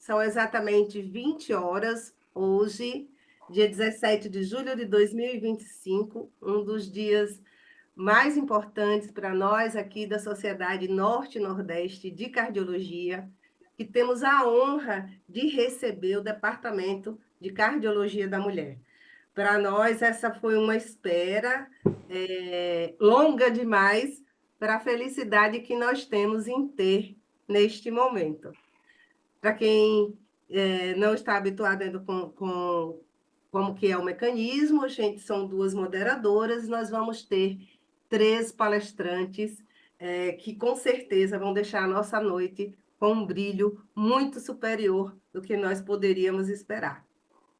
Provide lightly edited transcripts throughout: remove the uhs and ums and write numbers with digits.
São exatamente 20 horas, hoje, dia 17 de julho de 2025, um dos dias mais importantes para nós aqui da Sociedade Norte-Nordeste de Cardiologia, que temos a honra de receber o Departamento de Cardiologia da Mulher. Para nós, essa foi uma espera longa demais para a felicidade que nós temos em ter neste momento. Para quem não está habituado ainda com como que é o mecanismo, a gente são duas moderadoras, nós vamos ter três palestrantes que com certeza vão deixar a nossa noite com um brilho muito superior do que nós poderíamos esperar.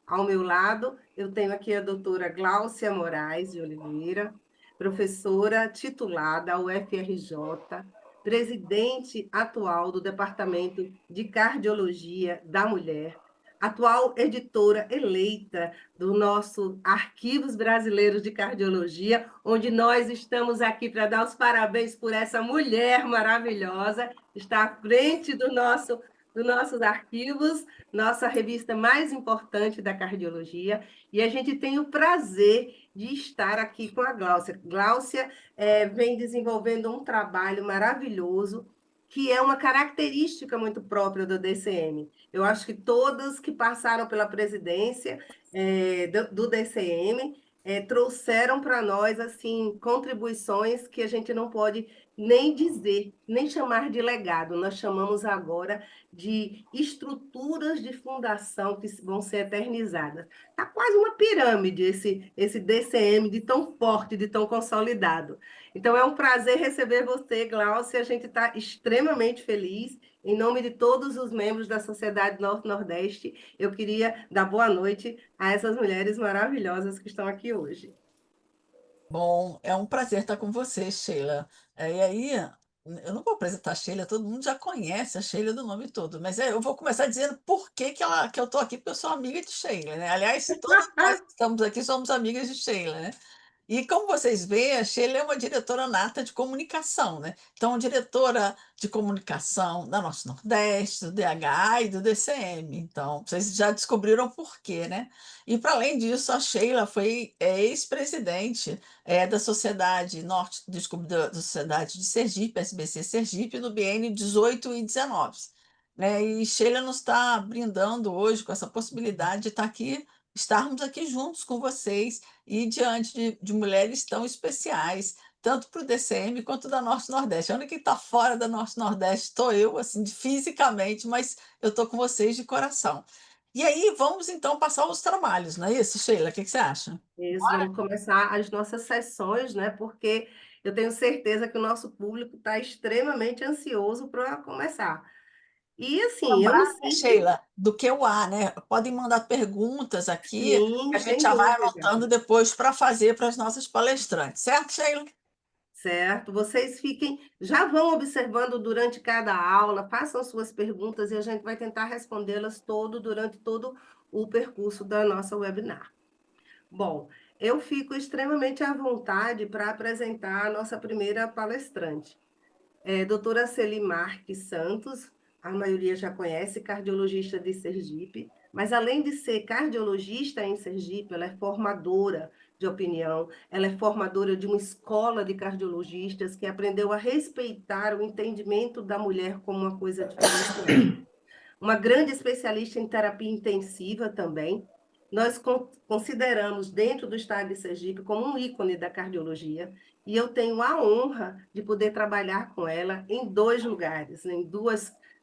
Ao meu lado, eu tenho aqui a doutora Gláucia Moraes de Oliveira, professora titulada da UFRJ, presidente atual do Departamento de Cardiologia da Mulher, atual editora eleita do nosso Arquivos Brasileiros de Cardiologia, onde nós estamos aqui para dar os parabéns por essa mulher maravilhosa, está à frente dos nossos arquivos, nossa revista mais importante da cardiologia, e a gente tem o prazer de estar aqui com a Gláucia. Gláucia vem desenvolvendo um trabalho maravilhoso, que é uma característica muito própria do DCM. Eu acho que todas que passaram pela presidência do DCM trouxeram para nós assim contribuições que a gente não pode nem dizer, nem chamar de legado. Nós chamamos agora de estruturas de fundação que vão ser eternizadas. Está quase uma pirâmide esse DCM de tão forte, de tão consolidado. Então, é um prazer receber você, Glaucia. A gente está extremamente feliz. Em nome de todos os membros da Sociedade Norte-Nordeste, eu queria dar boa noite a essas mulheres maravilhosas que estão aqui hoje. Bom, é um prazer estar com você, Sheila. E aí, eu não vou apresentar a Sheila, todo mundo já conhece a Sheila do nome todo, mas eu vou começar dizendo por que que eu estou aqui, porque eu sou amiga de Sheila, né? Aliás, todas nós que estamos aqui somos amigas de Sheila, né? E como vocês veem, a Sheila é uma diretora nata de comunicação, né? Então, diretora de comunicação da Norte Nordeste, do DHA e do DCM. Então, vocês já descobriram por quê, né? E, para além disso, a Sheila foi ex-presidente da Sociedade Norte, desculpe, da Sociedade de Sergipe, SBC Sergipe, no biênio 18 e 19. Né? E Sheila nos está brindando hoje com essa possibilidade de estarmos aqui juntos com vocês e diante de mulheres tão especiais, tanto para o DCM quanto da Norte-Nordeste. A única que está fora da Norte-Nordeste estou eu, assim, fisicamente, mas eu estou com vocês de coração. E aí, vamos então passar os trabalhos, não é isso, Sheila? O que você acha? Isso, vamos começar as nossas sessões, né? Porque eu tenho certeza que o nosso público está extremamente ansioso para começar. E assim, eu me Lembrar, né, sinto, Sheila, do que o A, né? Podem mandar perguntas aqui, sim, a gente sem já vai dúvida. anotando depois para fazer para as nossas palestrantes, certo, Sheila? Certo? Vocês fiquem, já vão observando durante cada aula, façam suas perguntas e a gente vai tentar respondê-las durante todo o percurso da nossa webinar. Bom, eu fico extremamente à vontade para apresentar a nossa primeira palestrante. Doutora Celi Marques Santos, a maioria já conhece, cardiologista de Sergipe, mas além de ser cardiologista em Sergipe, ela é formadora de opinião, ela é formadora de uma escola de cardiologistas que aprendeu a respeitar o entendimento da mulher como uma coisa diferenciada. Uma grande especialista em terapia intensiva também. Nós consideramos dentro do estado de Sergipe como um ícone da cardiologia, e eu tenho a honra de poder trabalhar com ela em dois lugares,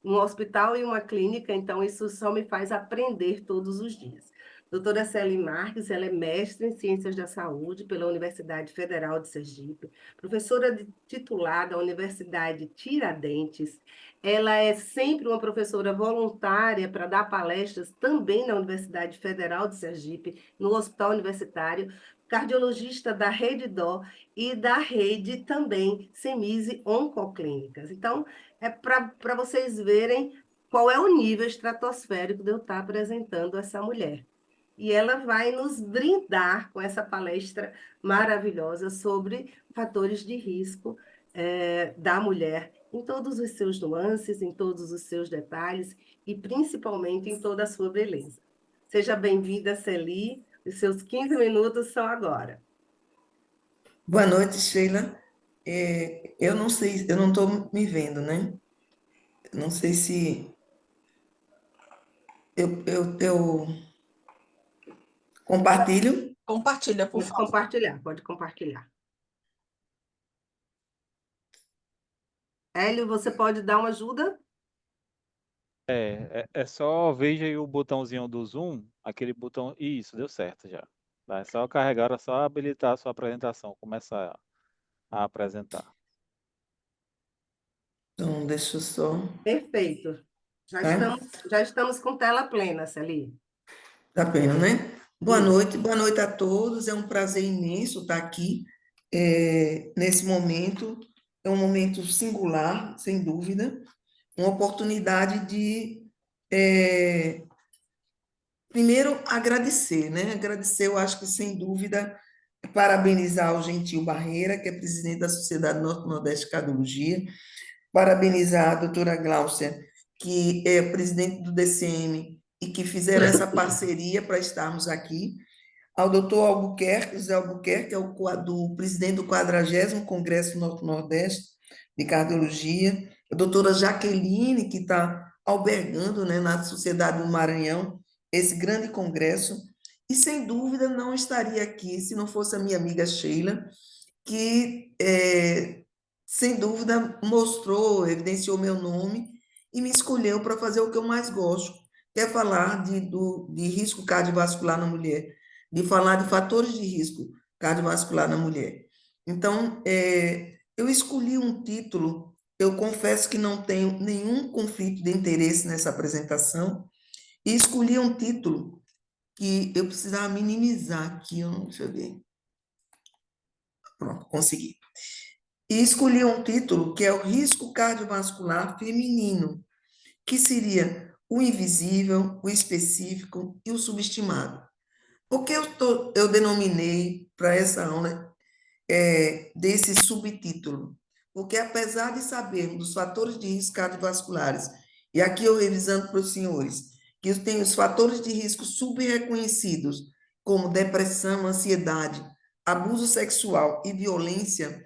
um hospital e uma clínica, então isso só me faz aprender todos os dias. Doutora Celi Marques, ela é mestre em Ciências da Saúde pela Universidade Federal de Sergipe, professora titular da Universidade Tiradentes. Ela é sempre uma professora voluntária para dar palestras também na Universidade Federal de Sergipe, no Hospital Universitário, cardiologista da Rede Dó e da rede também Semise Oncoclínicas. Então, é para vocês verem qual é o nível estratosférico de eu estar apresentando essa mulher. E ela vai nos brindar com essa palestra maravilhosa sobre fatores de risco da mulher em todos os seus nuances, em todos os seus detalhes e principalmente em toda a sua beleza. Seja bem-vinda, Celi. Os seus 15 minutos são agora. Boa noite, Sheila. Eu não sei, eu não estou me vendo, né? Não sei se eu compartilho. Compartilha, por Pode favor. compartilhar, pode compartilhar. Hélio, você pode dar uma ajuda? É só veja aí o botãozinho do Zoom, aquele botão. Isso, deu certo já. Tá? É só carregar, é só habilitar a sua apresentação, começar a apresentar. Então, deixa eu só. Perfeito. Tá? Já estamos com tela plena, Celi. Tá vendo, né? Isso. Boa noite a todos. É um prazer imenso estar aqui nesse momento. É um momento singular, sem dúvida. Uma oportunidade de, primeiro, agradecer, né? Agradecer, eu acho que, sem dúvida, parabenizar o Gentil Barreira, que é presidente da Sociedade Norte-Nordeste de Cardiologia, parabenizar a doutora Gláucia, que é presidente do DCM e que fizeram essa parceria para estarmos aqui, ao doutor Albuquerque, José Albuquerque, que é do presidente do 40º Congresso Norte-Nordeste de Cardiologia, a doutora Jaqueline, que está albergando, né, na Sociedade do Maranhão esse grande congresso, e sem dúvida não estaria aqui se não fosse a minha amiga Sheila, que, sem dúvida, mostrou, evidenciou meu nome e me escolheu para fazer o que eu mais gosto, que é falar de risco cardiovascular na mulher, de falar de fatores de risco cardiovascular na mulher. Então, eu escolhi um título, eu confesso que não tenho nenhum conflito de interesse nessa apresentação, e escolhi um título que eu precisava minimizar aqui, deixa eu ver. Pronto, consegui. E escolhi um título que é o risco cardiovascular feminino, que seria o invisível, o específico e o subestimado. Por que eu denominei para essa aula desse subtítulo? Porque apesar de sabermos dos fatores de risco cardiovasculares, e aqui eu revisando para os senhores, que tem os fatores de risco subreconhecidos, como depressão, ansiedade, abuso sexual e violência,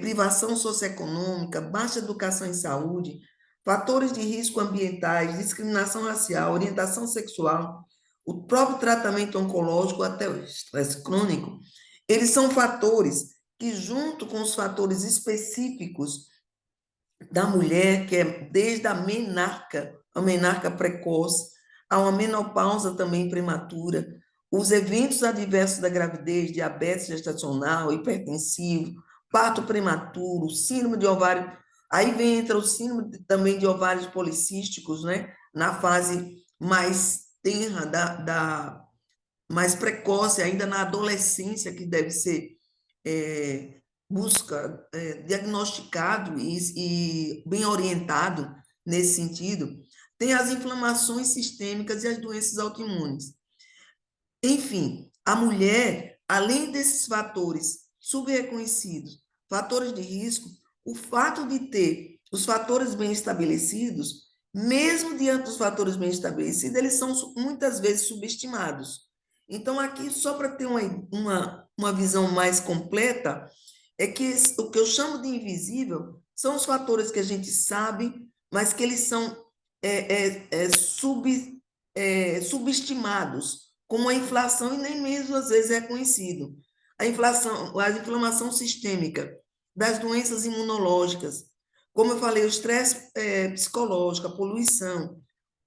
privação socioeconômica, baixa educação em saúde, fatores de risco ambientais, discriminação racial, orientação sexual, o próprio tratamento oncológico, até o estresse crônico, eles são fatores que, junto com os fatores específicos da mulher, que é desde a menarca precoce, a uma menopausa também prematura, os eventos adversos da gravidez, diabetes gestacional, hipertensivo, parto prematuro, síndrome de ovário, aí entra o síndrome também de ovários policísticos, né? Na fase mais tenra, mais precoce, ainda na adolescência, que deve ser busca diagnosticado e bem orientado nesse sentido, tem as inflamações sistêmicas e as doenças autoimunes. Enfim, a mulher, além desses fatores subreconhecidos, fatores de risco, o fato de ter os fatores bem estabelecidos, mesmo diante dos fatores bem estabelecidos, eles são muitas vezes subestimados. Então, aqui, só para ter uma visão mais completa, é que o que eu chamo de invisível são os fatores que a gente sabe, mas que eles são subestimados, como a inflação, e nem mesmo às vezes é conhecido. A inflamação sistêmica, das doenças imunológicas, como eu falei, o estresse psicológico, a poluição,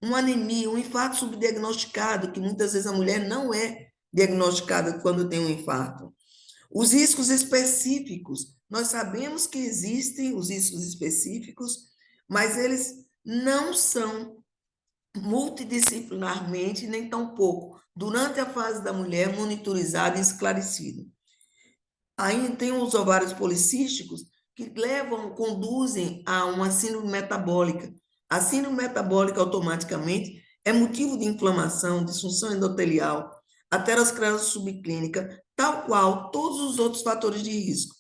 uma anemia, um infarto subdiagnosticado, que muitas vezes a mulher não é diagnosticada quando tem um infarto. Os riscos específicos, nós sabemos que existem os riscos específicos, mas eles não são multidisciplinarmente, nem tampouco durante a fase da mulher monitorizada e esclarecida. Aí tem os ovários policísticos que conduzem a uma síndrome metabólica. A síndrome metabólica automaticamente é motivo de inflamação, disfunção endotelial, aterosclerose subclínica, tal qual todos os outros fatores de risco.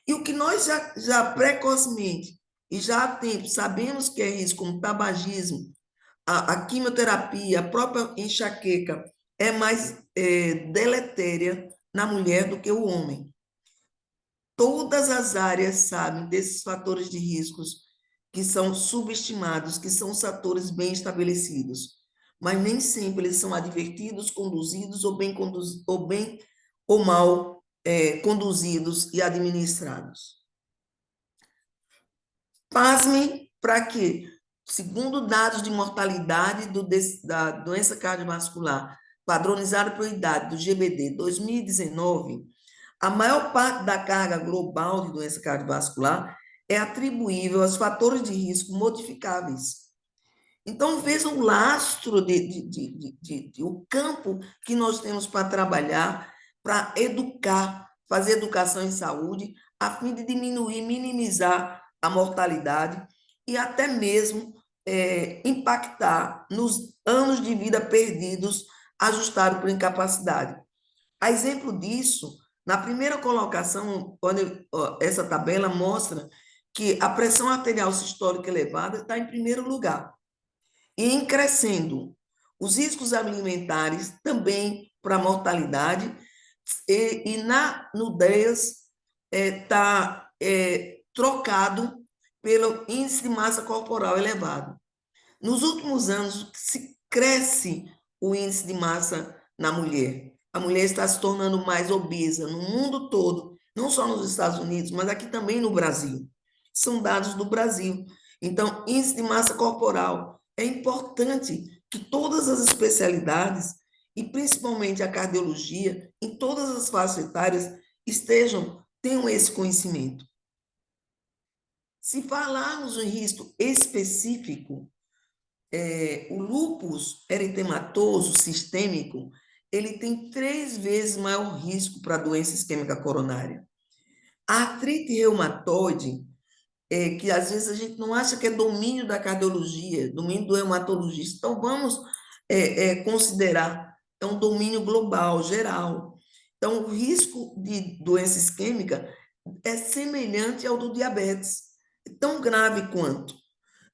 E o que nós já precocemente e já há tempo sabemos que é risco, como tabagismo, a quimioterapia, a própria enxaqueca, é mais deletéria na mulher do que o homem. Todas as áreas sabem desses fatores de riscos que são subestimados, que são fatores bem estabelecidos, mas nem sempre eles são advertidos, conduzidos ou mal conduzidos e administrados. Pasmem para que, segundo dados de mortalidade da doença cardiovascular padronizada por idade do GBD 2019, a maior parte da carga global de doença cardiovascular é atribuível aos fatores de risco modificáveis. Então, vejam o lastro, o campo que nós temos para trabalhar, para educar, fazer educação em saúde, a fim de diminuir, minimizar a mortalidade e até mesmo impactar nos anos de vida perdidos, ajustados por incapacidade. A exemplo disso, na primeira colocação, essa tabela mostra que a pressão arterial sistólica elevada está em primeiro lugar. E em crescendo, os riscos alimentares também para a mortalidade, e na nudez está trocado pelo índice de massa corporal elevado. Nos últimos anos, se cresce o índice de massa na mulher. A mulher está se tornando mais obesa no mundo todo, não só nos Estados Unidos, mas aqui também no Brasil. São dados do Brasil. Então, índice de massa corporal. É importante que todas as especialidades, e principalmente a cardiologia, em todas as faixas etárias, tenham esse conhecimento. Se falarmos em risco específico, o lúpus eritematoso sistêmico, ele tem 3 vezes maior risco para a doença isquêmica coronária. A artrite reumatoide, que às vezes a gente não acha que é domínio da cardiologia, domínio do reumatologista, então vamos considerar, é um domínio global, geral. Então, o risco de doença isquêmica é semelhante ao do diabetes, tão grave quanto.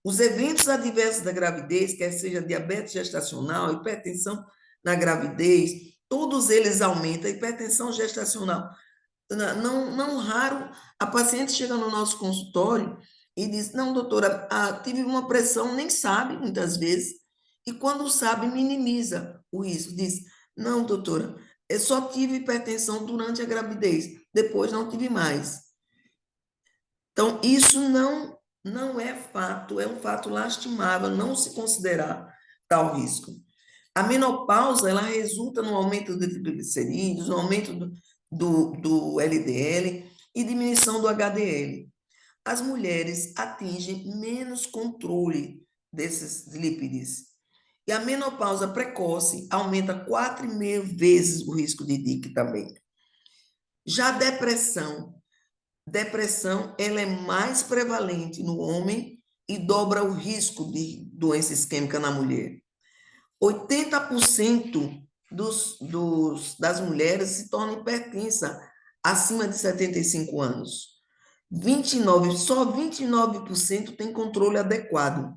Os eventos adversos da gravidez, quer seja diabetes gestacional, hipertensão na gravidez, todos eles aumentam. A hipertensão gestacional, não raro, a paciente chega no nosso consultório e diz, não, doutora, tive uma pressão, nem sabe, muitas vezes, e quando sabe, minimiza o risco. Diz, não, doutora, eu só tive hipertensão durante a gravidez, depois não tive mais. Então, isso não é fato, é um fato lastimável não se considerar tal risco. A menopausa, ela resulta no aumento do triglicerídeos, no aumento do LDL e diminuição do HDL. As mulheres atingem menos controle desses lípides. E a menopausa precoce aumenta 4,5 vezes o risco de DIC também. Já a depressão ela é mais prevalente no homem e dobra o risco de doença isquêmica na mulher. 80% das mulheres se tornam hipertensas acima de 75 anos. Só 29% tem controle adequado.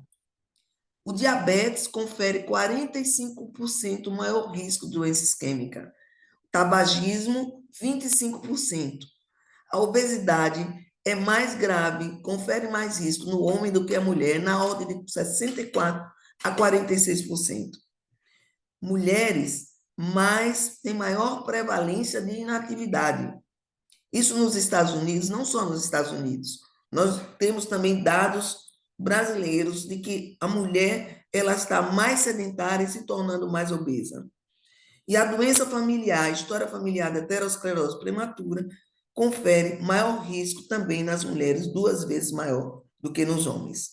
O diabetes confere 45% maior risco de doença isquêmica. Tabagismo, 25%. A obesidade é mais grave, confere mais risco no homem do que a mulher, na ordem de 64% a 46%. Mulheres têm maior prevalência de inatividade. Isso nos Estados Unidos, não só nos Estados Unidos. Nós temos também dados brasileiros de que a mulher ela está mais sedentária e se tornando mais obesa. E a doença familiar, a história familiar da aterosclerose prematura, confere maior risco também nas mulheres, 2 vezes maior do que nos homens.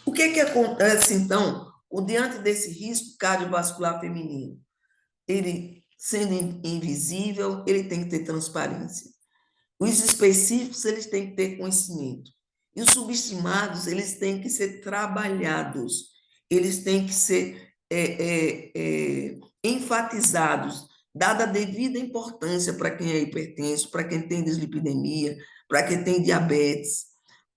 O que acontece, então, diante desse risco cardiovascular feminino? Ele, sendo invisível, ele tem que ter transparência. Os específicos, eles têm que ter conhecimento. E os subestimados, eles têm que ser trabalhados, eles têm que ser enfatizados, dada a devida importância para quem é hipertenso, para quem tem dislipidemia, para quem tem diabetes.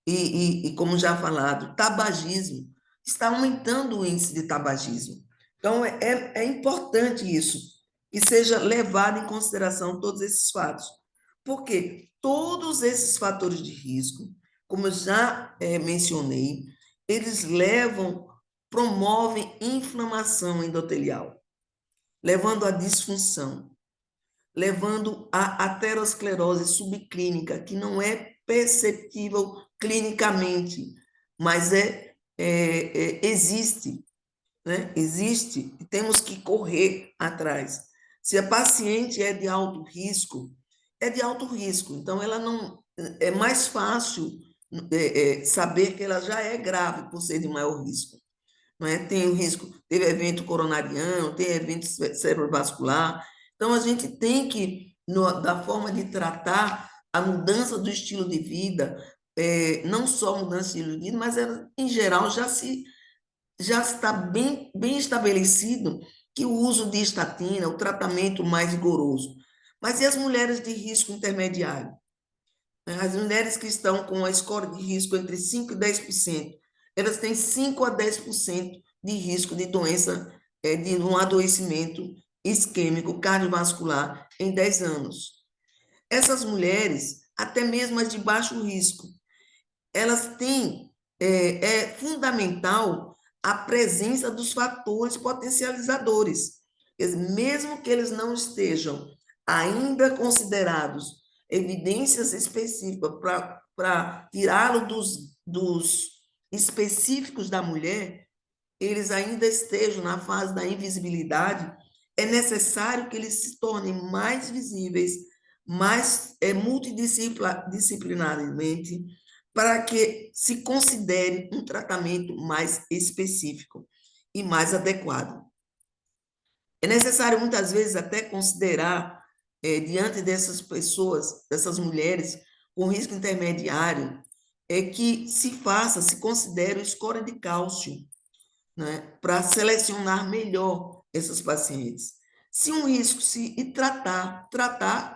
e como já falado, tabagismo, está aumentando o índice de tabagismo. Então, é importante isso, que seja levado em consideração todos esses fatos. Porque todos esses fatores de risco, como eu já mencionei, eles promovem inflamação endotelial, levando à disfunção, levando à aterosclerose subclínica, que não é perceptível clinicamente, mas existe, né? Existe, e temos que correr atrás. Se a paciente é de alto risco, é de alto risco, então ela não é mais fácil saber que ela já é grave por ser de maior risco. Não é? Tem o risco, teve evento coronariano, tem evento cerebrovascular. Então, a gente tem que, da forma de tratar a mudança do estilo de vida, não só mudança de estilo de vida, mas em geral já está bem estabelecido que o uso de estatina, o tratamento mais rigoroso. Mas e as mulheres de risco intermediário? As mulheres que estão com a score de risco entre 5% e 10%, elas têm 5 a 10% de risco de doença, de um adoecimento isquêmico cardiovascular em 10 anos. Essas mulheres, até mesmo as de baixo risco, elas têm, é fundamental a presença dos fatores potencializadores. Mesmo que eles não estejam ainda considerados evidências específicas para tirá-lo dos específicos da mulher, eles ainda estejam na fase da invisibilidade, é necessário que eles se tornem mais visíveis, mais multidisciplinarmente, para que se considere um tratamento mais específico e mais adequado. É necessário, muitas vezes, até considerar, diante dessas pessoas, dessas mulheres com risco intermediário, que se considere o score de cálcio, né, para selecionar melhor essas pacientes. Se um risco e tratar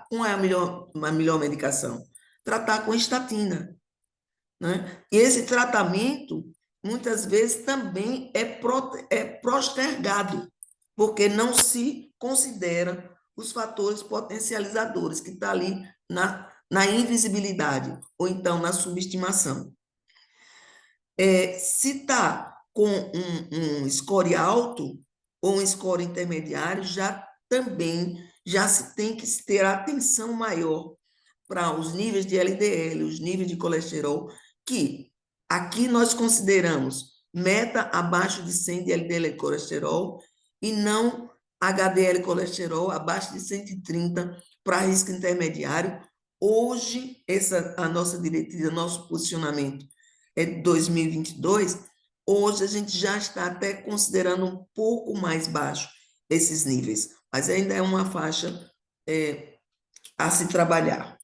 com a melhor medicação, tratar com estatina, né? E esse tratamento, muitas vezes, também é postergado, porque não se considera os fatores potencializadores, que está ali na invisibilidade, ou então na subestimação. Se está com um score alto ou um score intermediário, já se tem que ter atenção maior para os níveis de LDL, os níveis de colesterol, que aqui nós consideramos meta abaixo de 100 de LDL e colesterol e não HDL colesterol abaixo de 130 para risco intermediário. Hoje, a nossa diretriz, o nosso posicionamento é de 2022, hoje a gente já está até considerando um pouco mais baixo esses níveis, mas ainda é uma faixa a se trabalhar.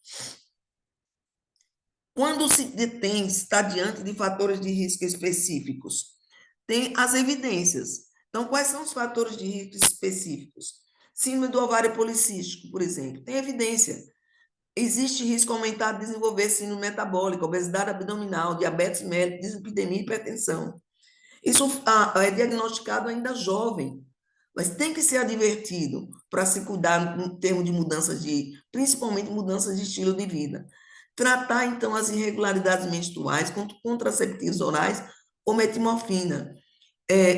Quando está diante de fatores de risco específicos, tem as evidências. Então, quais são os fatores de risco específicos? Síndrome do ovário policístico, por exemplo, tem evidência. Existe risco aumentado de desenvolver síndrome metabólica, obesidade abdominal, diabetes mellitus, dislipidemia e hipertensão. Isso é diagnosticado ainda jovem, mas tem que ser advertido para se cuidar em termos de mudanças principalmente mudanças de estilo de vida. Tratar, então, as irregularidades menstruais com contraceptivos orais ou metimorfina.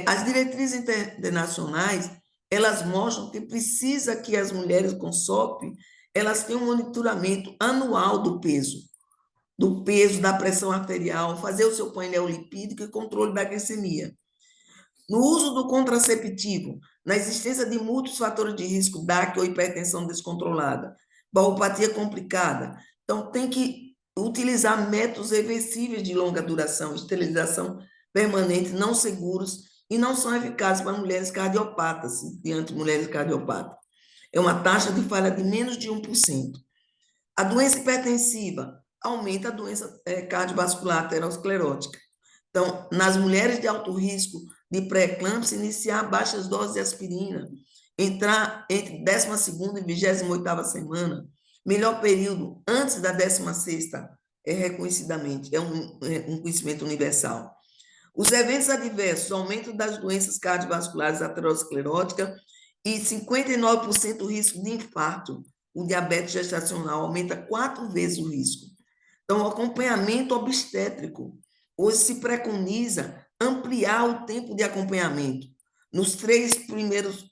As diretrizes internacionais, elas mostram que precisa que as mulheres com SOP, elas tenham um monitoramento anual do peso, da pressão arterial, fazer o seu painel lipídico e controle da glicemia. No uso do contraceptivo, na existência de múltiplos fatores de risco, DAC ou hipertensão descontrolada, valvopatia complicada. Então, tem que utilizar métodos reversíveis de longa duração, esterilização permanente, não seguros e não são eficazes para mulheres cardiopatas, diante de mulheres cardiopatas. É uma taxa de falha de menos de 1%. A doença hipertensiva aumenta a doença cardiovascular aterosclerótica. Então, nas mulheres de alto risco de pré-eclâmpsia, iniciar baixas doses de aspirina, entrar entre 12ª e 28ª semana, melhor período antes da 16ª é reconhecidamente, um conhecimento universal. Os eventos adversos, aumento das doenças cardiovasculares ateroscleróticas e 59% o risco de infarto. O diabetes gestacional aumenta 4 vezes o risco. Então, o acompanhamento obstétrico. Hoje se preconiza ampliar o tempo de acompanhamento nos 3 primeiros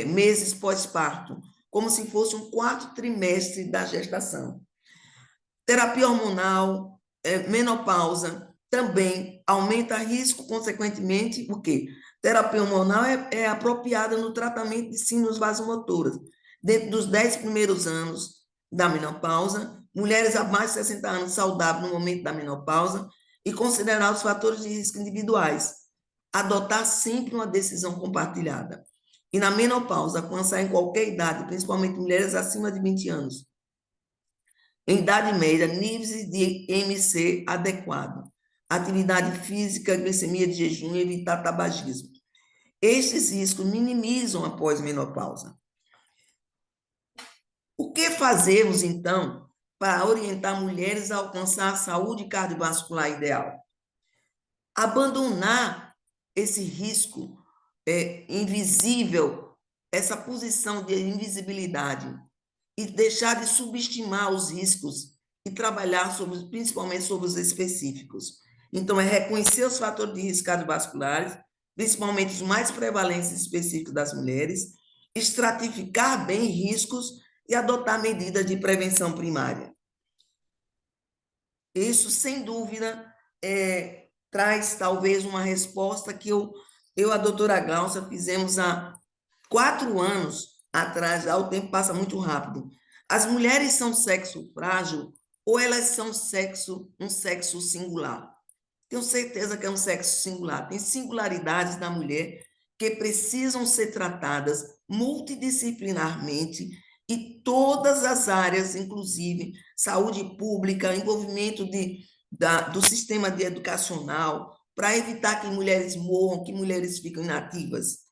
meses pós-parto, como se fosse um 4º trimestre da gestação. Terapia hormonal, menopausa, também aumenta risco, consequentemente, o quê? Terapia hormonal é apropriada no tratamento de síndromes vasomotoras. Dentro dos 10 primeiros anos da menopausa, mulheres abaixo de 60 anos saudáveis no momento da menopausa e considerar os fatores de risco individuais. Adotar sempre uma decisão compartilhada. E na menopausa, alcançar em qualquer idade, principalmente mulheres acima de 20 anos, em idade média, níveis de MC adequado, atividade física, glicemia de jejum e evitar tabagismo. Estes riscos minimizam a pós-menopausa. O que fazemos, então, para orientar mulheres a alcançar a saúde cardiovascular ideal? Abandonar esse risco invisível, essa posição de invisibilidade, e deixar de subestimar os riscos e trabalhar principalmente sobre os específicos. Então, é reconhecer os fatores de risco cardiovasculares, principalmente os mais prevalentes e específicos das mulheres, estratificar bem riscos e adotar medidas de prevenção primária. Isso, sem dúvida, traz talvez uma resposta que eu e a doutora Glaucia fizemos há 4 anos atrás, já o tempo passa muito rápido. As mulheres são sexo frágil ou elas são um sexo singular? Tenho certeza que é um sexo singular. Tem singularidades da mulher que precisam ser tratadas multidisciplinarmente e todas as áreas, inclusive saúde pública, envolvimento do sistema educacional, para evitar que mulheres morram, que mulheres fiquem inativas.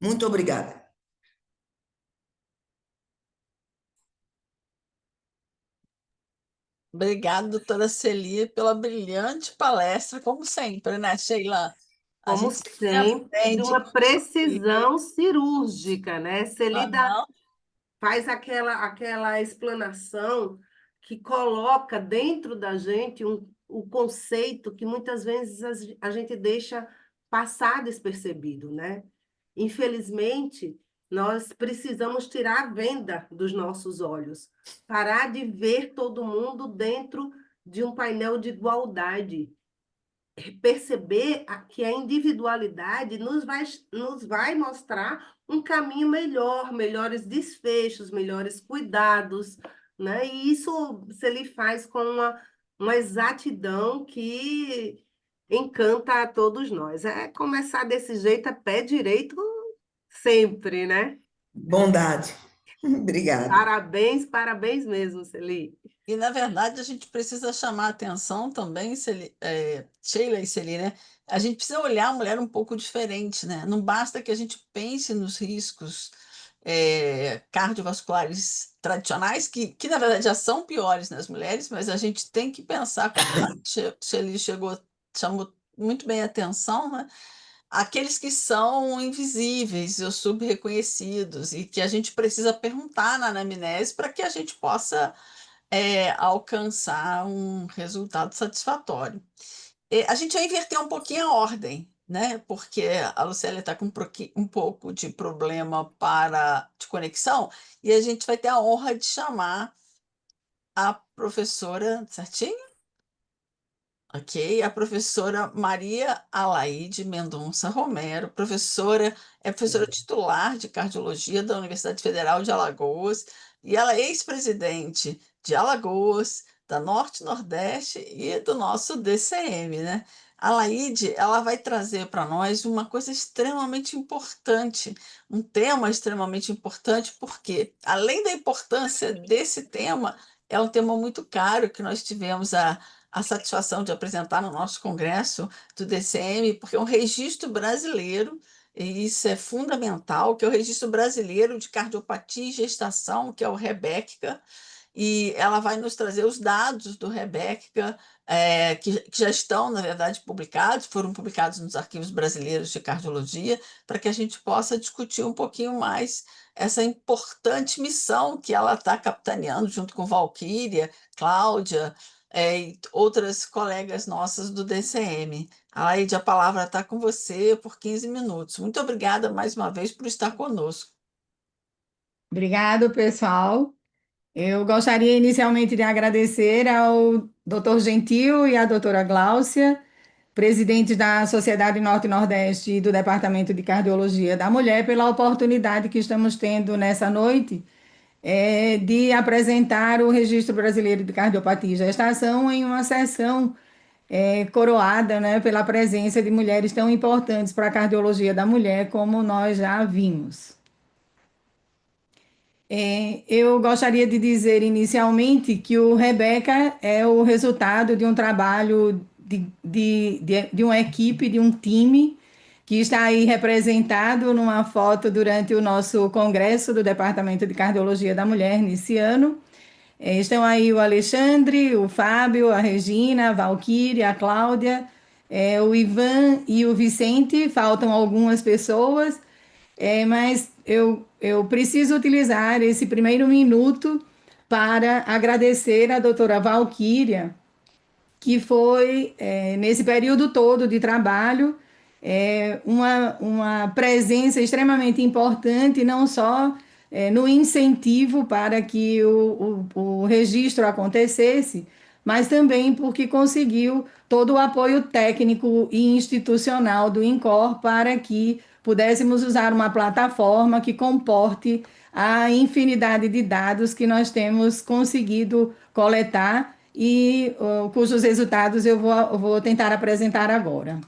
Muito obrigada. Obrigada, doutora Celi, pela brilhante palestra, como sempre, né, Sheila? A Como gente sempre, de aprende uma com você. precisão cirúrgica, né? Celida Aham. faz aquela explanação que coloca dentro da gente o conceito que muitas vezes a gente deixa passar despercebido, né? Infelizmente, nós precisamos tirar a venda dos nossos olhos, parar de ver todo mundo dentro de um painel de igualdade, perceber que a individualidade nos vai mostrar um caminho melhor, melhores desfechos, melhores cuidados, né? E isso se ele faz com uma exatidão que encanta a todos nós. É começar desse jeito, a pé direito, sempre, né? Bondade. Obrigada. Parabéns, parabéns mesmo, Celi. E, na verdade, a gente precisa chamar a atenção também, Sheila e Celi, né? A gente precisa olhar a mulher um pouco diferente, né? Não basta que a gente pense nos riscos cardiovasculares tradicionais, que na verdade já são piores nas mulheres, mas a gente tem que pensar, como a Shelley chamou muito bem a atenção, né? Aqueles que são invisíveis ou subreconhecidos e que a gente precisa perguntar na anamnese para que a gente possa alcançar um resultado satisfatório. A gente vai inverter um pouquinho a ordem, né? Porque a Lucélia está com um pouco de problema de conexão e a gente vai ter a honra de chamar a professora, certinho? Ok, a professora Maria Alaide Mendonça Romero, professora titular de cardiologia da Universidade Federal de Alagoas, e ela é ex-presidente de Alagoas, da Norte Nordeste e do nosso DCM, né? A Alaide, ela vai trazer para nós uma coisa extremamente importante, um tema extremamente importante, porque, além da importância desse tema, é um tema muito caro que nós tivemos a satisfação de apresentar no nosso congresso do DCM, porque é um registro brasileiro, e isso é fundamental, que é o registro brasileiro de cardiopatia e gestação, que é o REBECCA. e ela vai nos trazer os dados do Rebeca, que já estão, na verdade, publicados, foram publicados nos arquivos brasileiros de cardiologia, para que a gente possa discutir um pouquinho mais essa importante missão que ela está capitaneando junto com Valquíria, Cláudia, e outras colegas nossas do DCM. Alaide, a palavra está com você por 15 minutos. Muito obrigada mais uma vez por estar conosco. Obrigado, pessoal. Eu gostaria inicialmente de agradecer ao Dr. Gentil e à doutora Gláucia, presidentes da Sociedade Norte-Nordeste e do Departamento de Cardiologia da Mulher, pela oportunidade que estamos tendo nessa noite de apresentar o Registro Brasileiro de Cardiopatia e Gestação em uma sessão coroada, né, pela presença de mulheres tão importantes para a cardiologia da mulher, como nós já vimos. Eu gostaria de dizer inicialmente que o Rebeca é o resultado de um trabalho de uma equipe, de um time, que está aí representado numa foto durante o nosso congresso do Departamento de Cardiologia da Mulher nesse ano. Estão aí o Alexandre, o Fábio, a Regina, a Valquíria, a Cláudia, o Ivan e o Vicente. Faltam algumas pessoas, mas eu preciso utilizar esse primeiro minuto para agradecer a doutora Valquíria, que foi, nesse período todo de trabalho, uma presença extremamente importante, não só no incentivo para que o registro acontecesse, mas também porque conseguiu todo o apoio técnico e institucional do INCOR para que pudéssemos usar uma plataforma que comporte a infinidade de dados que nós temos conseguido coletar e cujos resultados eu vou tentar apresentar agora.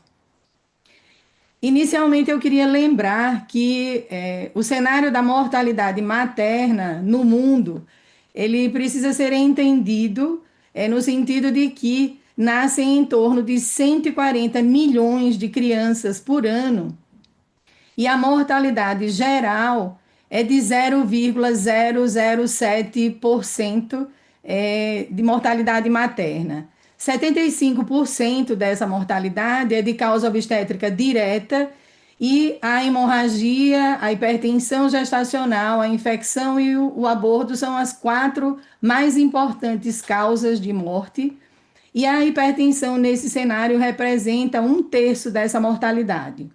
Inicialmente, eu queria lembrar que o cenário da mortalidade materna no mundo, ele precisa ser entendido no sentido de que nascem em torno de 140 milhões de crianças por ano, e a mortalidade geral é de 0,007% de mortalidade materna. 75% dessa mortalidade é de causa obstétrica direta e a hemorragia, a hipertensão gestacional, a infecção e o aborto são as 4 mais importantes causas de morte. E a hipertensão nesse cenário representa 1/3 dessa mortalidade.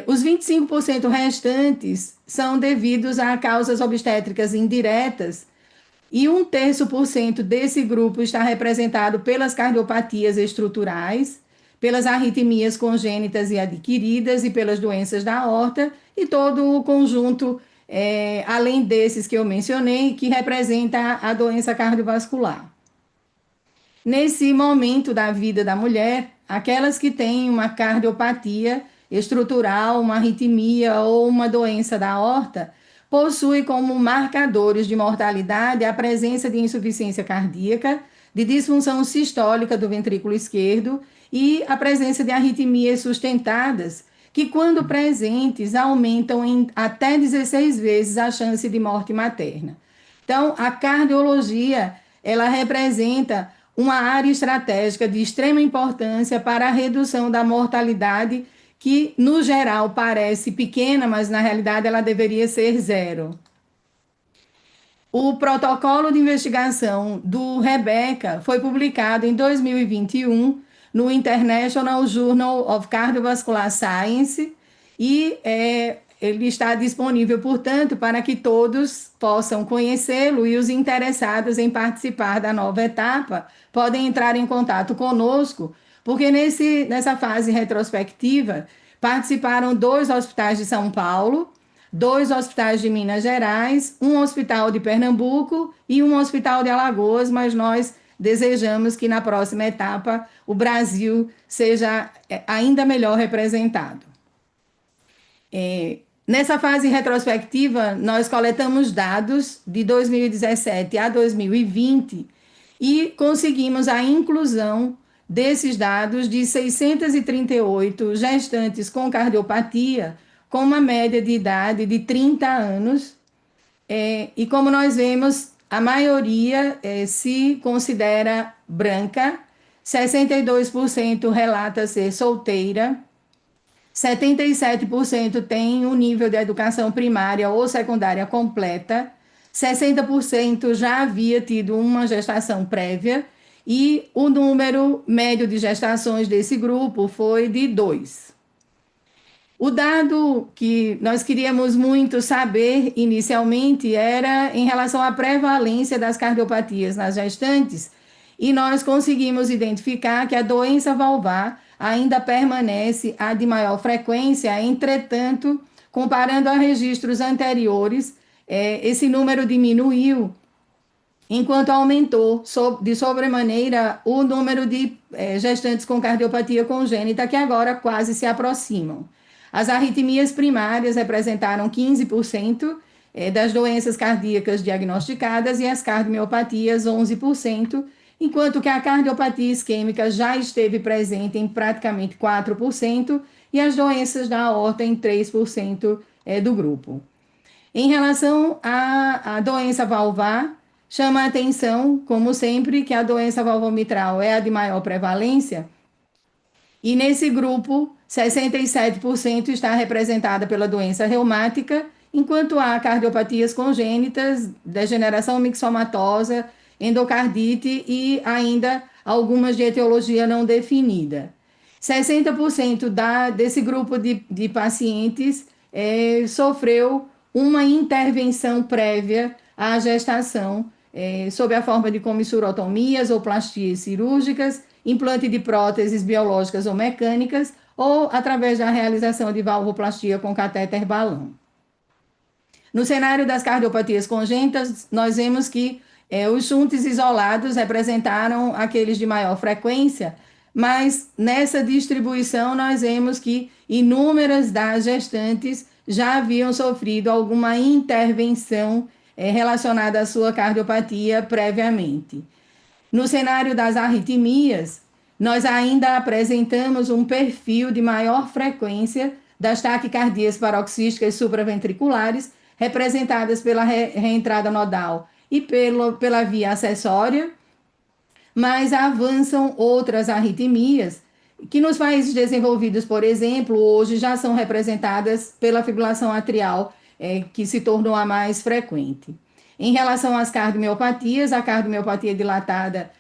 Os 25% restantes são devidos a causas obstétricas indiretas, e 1/3% desse grupo está representado pelas cardiopatias estruturais, pelas arritmias congênitas e adquiridas e pelas doenças da aorta, e todo o conjunto, além desses que eu mencionei, que representa a doença cardiovascular. Nesse momento da vida da mulher, aquelas que têm uma cardiopatia estrutural, uma arritmia ou uma doença da aorta, possui como marcadores de mortalidade a presença de insuficiência cardíaca, de disfunção sistólica do ventrículo esquerdo e a presença de arritmias sustentadas, que, quando presentes, aumentam em até 16 vezes a chance de morte materna. Então, a cardiologia, ela representa uma área estratégica de extrema importância para a redução da mortalidade, que, no geral, parece pequena, mas, na realidade, ela deveria ser 0. O protocolo de investigação do Rebeca foi publicado em 2021 no International Journal of Cardiovascular Science e ele está disponível, portanto, para que todos possam conhecê-lo, e os interessados em participar da nova etapa podem entrar em contato conosco, porque nessa fase retrospectiva participaram 2 hospitais de São Paulo, 2 hospitais de Minas Gerais, um hospital de Pernambuco e um hospital de Alagoas, mas nós desejamos que na próxima etapa o Brasil seja ainda melhor representado. Nessa fase retrospectiva, nós coletamos dados de 2017 a 2020 e conseguimos a inclusão desses dados de 638 gestantes com cardiopatia, com uma média de idade de 30 anos. E como nós vemos, a maioria se considera branca, 62% relata ser solteira, 77% tem um nível de educação primária ou secundária completa, 60% já havia tido uma gestação prévia e o número médio de gestações desse grupo foi de 2. O dado que nós queríamos muito saber inicialmente era em relação à prevalência das cardiopatias nas gestantes, e nós conseguimos identificar que a doença valvar ainda permanece a de maior frequência. Entretanto, comparando a registros anteriores, esse número diminuiu, enquanto aumentou de sobremaneira o número de gestantes com cardiopatia congênita, que agora quase se aproximam. As arritmias primárias representaram 15% das doenças cardíacas diagnosticadas e as cardiomiopatias 11%, enquanto que a cardiopatia isquêmica já esteve presente em praticamente 4% e as doenças da aorta em 3% do grupo. Em relação à doença valvar, chama a atenção, como sempre, que a doença valvomitral é a de maior prevalência, e nesse grupo, 67% está representada pela doença reumática, enquanto há cardiopatias congênitas, degeneração mixomatosa, endocardite e ainda algumas de etiologia não definida. 60% desse grupo de pacientes sofreu uma intervenção prévia à gestação, sob a forma de comissurotomias ou plastias cirúrgicas, implante de próteses biológicas ou mecânicas, ou através da realização de valvoplastia com catéter balão. No cenário das cardiopatias congênitas, nós vemos que os shunts isolados representaram aqueles de maior frequência, mas nessa distribuição nós vemos que inúmeras das gestantes já haviam sofrido alguma intervenção relacionada à sua cardiopatia previamente. No cenário das arritmias, nós ainda apresentamos um perfil de maior frequência das taquicardias paroxísticas supraventriculares, representadas pela reentrada nodal e pela via acessória, mas avançam outras arritmias que nos países desenvolvidos, por exemplo, hoje já são representadas pela fibrilação atrial, que se tornou a mais frequente. Em relação às cardiomiopatias, a cardiomiopatia dilatada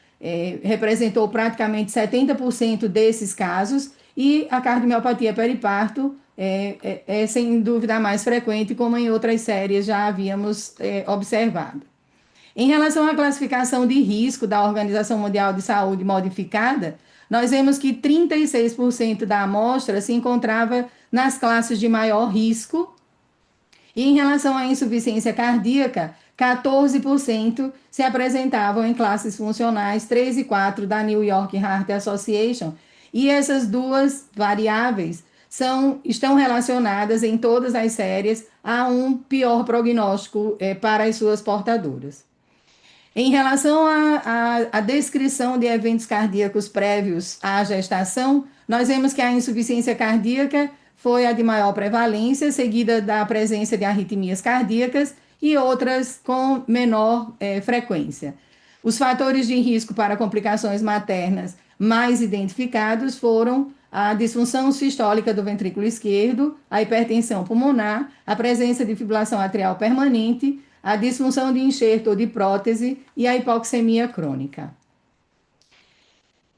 representou praticamente 70% desses casos, e a cardiomiopatia periparto é sem dúvida a mais frequente, como em outras séries já havíamos observado. Em relação à classificação de risco da Organização Mundial de Saúde modificada, nós vemos que 36% da amostra se encontrava nas classes de maior risco, e em relação à insuficiência cardíaca, 14% se apresentavam em classes funcionais 3 e 4 da New York Heart Association, e essas duas variáveis estão relacionadas em todas as séries a um pior prognóstico para as suas portadoras. Em relação à descrição de eventos cardíacos prévios à gestação, nós vemos que a insuficiência cardíaca foi a de maior prevalência, seguida da presença de arritmias cardíacas e outras com menor frequência. Os fatores de risco para complicações maternas mais identificados foram a disfunção sistólica do ventrículo esquerdo, a hipertensão pulmonar, a presença de fibrilação atrial permanente, a disfunção de enxerto ou de prótese e a hipoxemia crônica.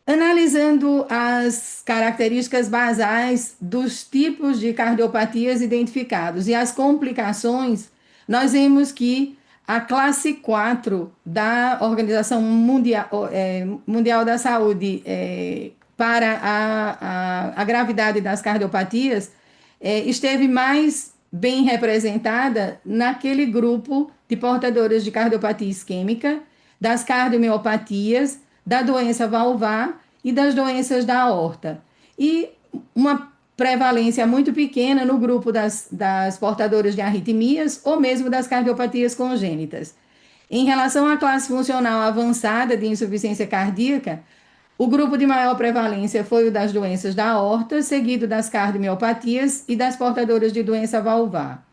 Analisando as características basais dos tipos de cardiopatias identificados e as complicações, nós vemos que a classe 4 da Organização Mundial da Saúde para a gravidade das cardiopatias esteve mais bem representada naquele grupo de portadores de cardiopatia isquêmica, das cardiomiopatias, da doença valvar e das doenças da aorta. E uma prevalência muito pequena no grupo das portadoras de arritmias ou mesmo das cardiopatias congênitas. Em relação à classe funcional avançada de insuficiência cardíaca, o grupo de maior prevalência foi o das doenças da aorta, seguido das cardiomiopatias e das portadoras de doença valvar.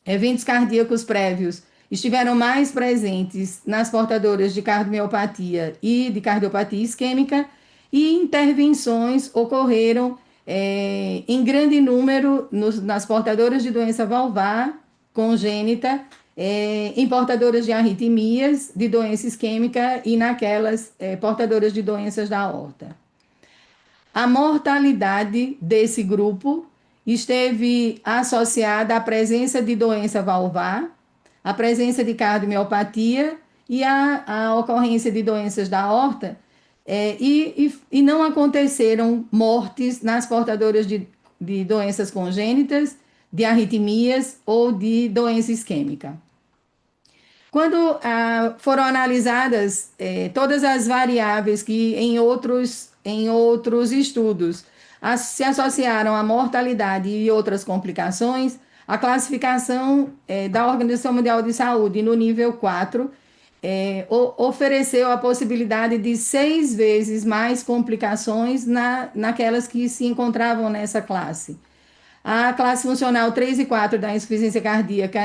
Eventos cardíacos prévios estiveram mais presentes nas portadoras de cardiomiopatia e de cardiopatia isquêmica, e intervenções ocorreram em grande número nas portadoras de doença valvar congênita, em portadoras de arritmias, de doença isquêmica e naquelas portadoras de doenças da aorta. A mortalidade desse grupo esteve associada à presença de doença valvar, à presença de cardiomiopatia e à ocorrência de doenças da aorta, e não aconteceram mortes nas portadoras de doenças congênitas, de arritmias ou de doença isquêmica. Quando foram analisadas todas as variáveis que em outros estudos se associaram à mortalidade e outras complicações, a classificação da Organização Mundial de Saúde no nível 4 ofereceu a possibilidade de 6 vezes mais complicações naquelas que se encontravam nessa classe. A classe funcional 3 e 4 da insuficiência cardíaca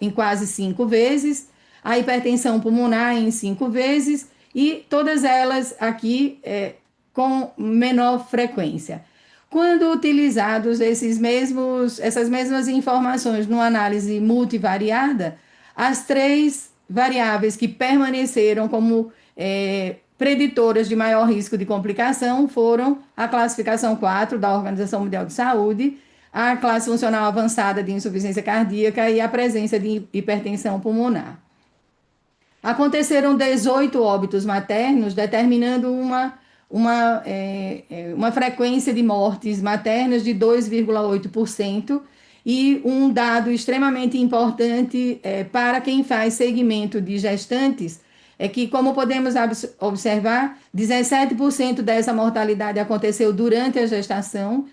em quase 5 vezes, a hipertensão pulmonar em 5 vezes, e todas elas aqui com menor frequência. Quando utilizados essas mesmas informações numa análise multivariada, as 3 variáveis que permaneceram como preditoras de maior risco de complicação foram a classificação 4 da Organização Mundial de Saúde, a classe funcional avançada de insuficiência cardíaca e a presença de hipertensão pulmonar. Aconteceram 18 óbitos maternos, determinando uma frequência de mortes maternas de 2,8%, e um dado extremamente importante para quem faz segmento de gestantes é que, como podemos observar, 17% dessa mortalidade aconteceu durante a gestação,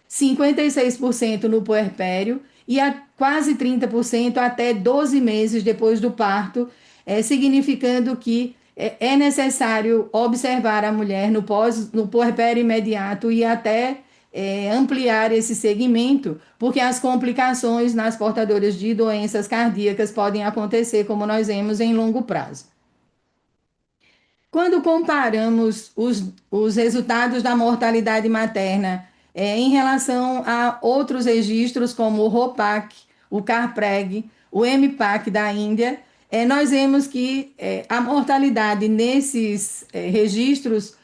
56% no puerpério e quase 30% até 12 meses depois do parto, significando que é necessário observar a mulher no puerpério imediato e até ampliar esse segmento, porque as complicações nas portadoras de doenças cardíacas podem acontecer, como nós vemos, em longo prazo. Quando comparamos os resultados da mortalidade materna em relação a outros registros, como o ROPAC, o CARPREG, o MPAC da Índia, nós vemos que a mortalidade nesses registros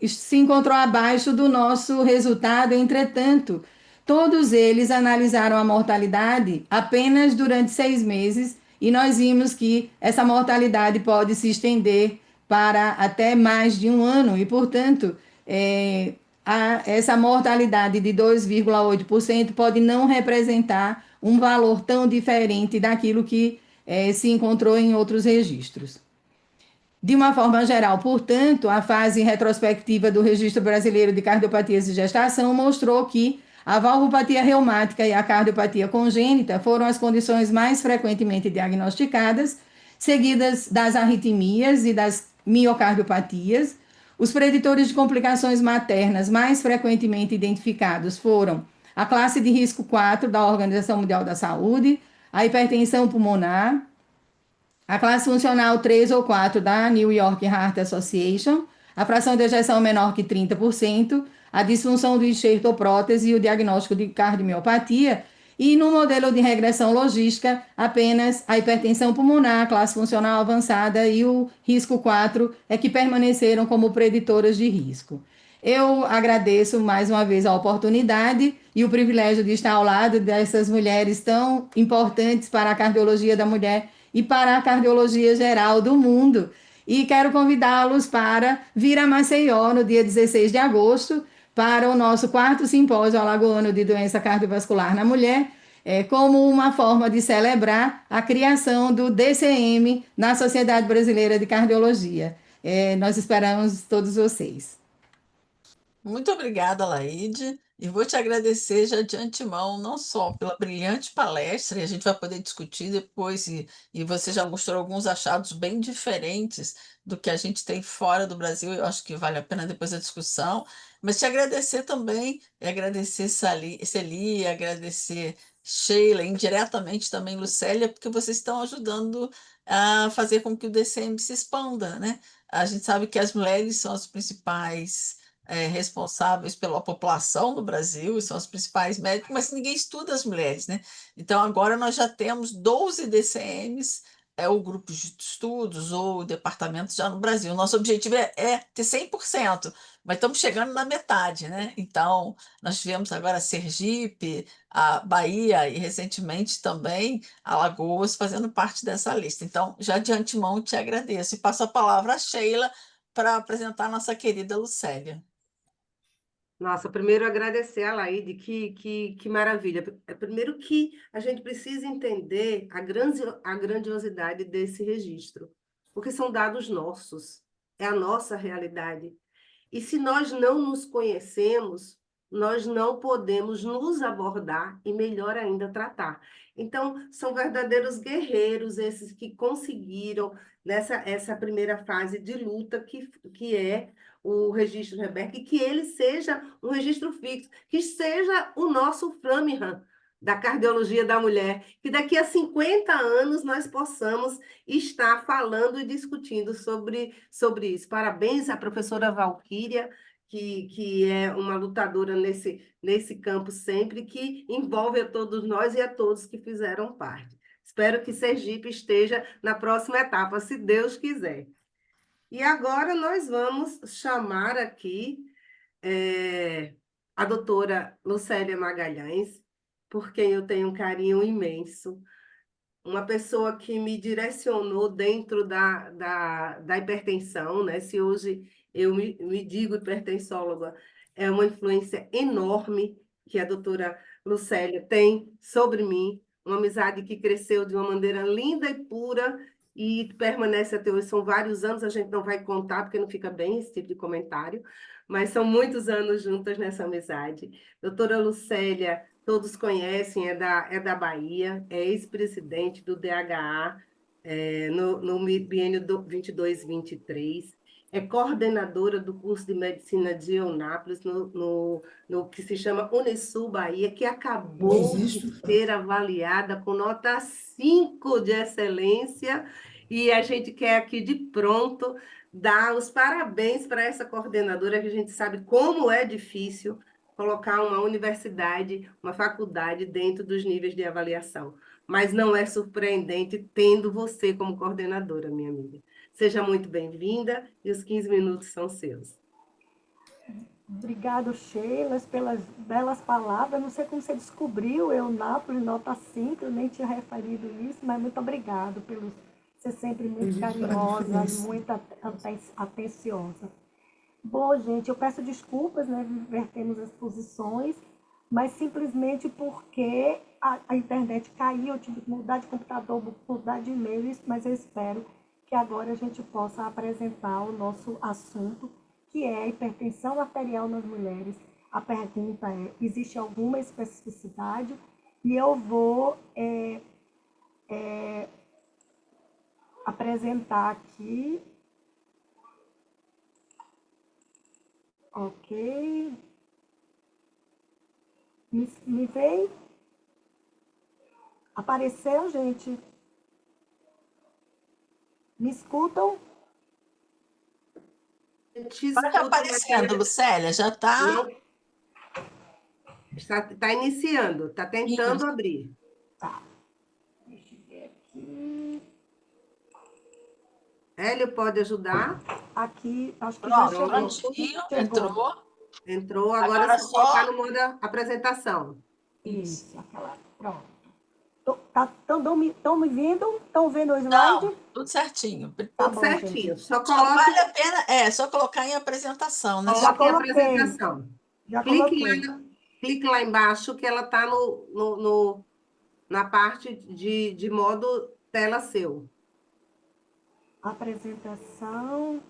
se encontrou abaixo do nosso resultado. Entretanto, todos eles analisaram a mortalidade apenas durante 6 meses, e nós vimos que essa mortalidade pode se estender para até mais de 1 ano, e, portanto, essa mortalidade de 2,8% pode não representar um valor tão diferente daquilo que se encontrou em outros registros. De uma forma geral, portanto, a fase retrospectiva do Registro Brasileiro de Cardiopatias de Gestação mostrou que a valvopatia reumática e a cardiopatia congênita foram as condições mais frequentemente diagnosticadas, seguidas das arritmias e das miocardiopatias. Os preditores de complicações maternas mais frequentemente identificados foram a classe de risco 4 da Organização Mundial da Saúde, a hipertensão pulmonar, a classe funcional 3 ou 4 da New York Heart Association, a fração de ejeção menor que 30%, a disfunção do enxerto ou prótese e o diagnóstico de cardiomiopatia, e no modelo de regressão logística, apenas a hipertensão pulmonar, a classe funcional avançada e o risco 4 que permaneceram como preditoras de risco. Eu agradeço mais uma vez a oportunidade e o privilégio de estar ao lado dessas mulheres tão importantes para a cardiologia da mulher e para a cardiologia geral do mundo. E quero convidá-los para vir a Maceió no dia 16 de agosto para o nosso 4º simpósio alagoano de doença cardiovascular na mulher, como uma forma de celebrar a criação do DCM na Sociedade Brasileira de Cardiologia. Nós esperamos todos vocês. Muito obrigada, Laide, e vou te agradecer já de antemão, não só pela brilhante palestra, e a gente vai poder discutir depois, e você já mostrou alguns achados bem diferentes do que a gente tem fora do Brasil. Eu acho que vale a pena depois a discussão, Mas te agradecer também, e agradecer Celi, agradecer Sheila, indiretamente também Lucélia, porque vocês estão ajudando a fazer com que o DCM se expanda, né? A gente sabe que as mulheres são as principais responsáveis pela população do Brasil, e são as principais médicas, mas ninguém estuda as mulheres, né? Então agora nós já temos 12 DCMs, o grupo de estudos ou o departamento já no Brasil. Nosso objetivo é ter 100%, mas estamos chegando na metade, né? Então, nós tivemos agora Sergipe, a Bahia e recentemente também Alagoas fazendo parte dessa lista. Então, já de antemão te agradeço e passo a palavra à Sheila para apresentar a nossa querida Lucélia. Nossa, primeiro agradecer a Laide, que maravilha. Primeiro que a gente precisa entender a grandiosidade desse registro, porque são dados nossos, é a nossa realidade. E se nós não nos conhecemos, nós não podemos nos abordar e, melhor ainda, tratar. Então, são verdadeiros guerreiros esses que conseguiram, nessa essa primeira fase de luta, que é o registro Rebeca, e que ele seja um registro fixo, que seja o nosso Framingham da cardiologia da mulher, que daqui a 50 anos nós possamos estar falando e discutindo sobre isso. Parabéns à professora Valquíria, que é uma lutadora nesse campo sempre, que envolve a todos nós e a todos que fizeram parte. Espero que Sergipe esteja na próxima etapa, se Deus quiser. E agora nós vamos chamar aqui a doutora Lucélia Magalhães, por quem eu tenho um carinho imenso, uma pessoa que me direcionou dentro da hipertensão, né? Se hoje eu me digo hipertensóloga, é uma influência enorme que a doutora Lucélia tem sobre mim, uma amizade que cresceu de uma maneira linda e pura e permanece até hoje. São vários anos, a gente não vai contar, porque não fica bem esse tipo de comentário, mas são muitos anos juntas nessa amizade. Doutora Lucélia, todos conhecem, é da Bahia, é ex-presidente do DHA, no biênio 22-23, é coordenadora do curso de medicina de Eunápolis, no que se chama Unisul Bahia, que acabou de ser avaliada com nota 5 de excelência, e a gente quer aqui de pronto dar os parabéns para essa coordenadora, que a gente sabe como é difícil colocar uma universidade, uma faculdade dentro dos níveis de avaliação. Mas não é surpreendente tendo você como coordenadora, minha amiga. Seja muito bem-vinda e os 15 minutos são seus. Obrigado, Sheila, pelas belas palavras. Não sei como você descobriu Eunápolis, nota 5, eu nem tinha referido isso, mas muito obrigado por ser sempre muito carinhosa, muito atenciosa. Bom, gente, eu peço desculpas, né, invertemos as posições, mas simplesmente porque a internet caiu, eu tive que mudar de computador, mudar de e-mail, mas eu espero que agora a gente possa apresentar o nosso assunto, que é a hipertensão arterial nas mulheres. A pergunta é, existe alguma especificidade? E eu vou apresentar aqui. Ok. Me veio? Apareceu, gente? Me escutam? Está aparecendo, Lucélia, já está. Está iniciando, está tentando abrir. Tá. Deixa eu ver aqui. Hélio, pode ajudar? Aqui, acho que Pronto, já chegou. Entrou, agora é só colocar no modo apresentação. Isso, aquela. Pronto. Estão me vendo? Estão vendo o slide? Não, tudo certinho. Tá Tudo bom, certinho. gente. Só Vale a pena, só colocar em apresentação, né? Já coloque a coloquei. apresentação. Já coloquei. Clique lá embaixo, que ela está na parte de modo tela seu. Apresentação.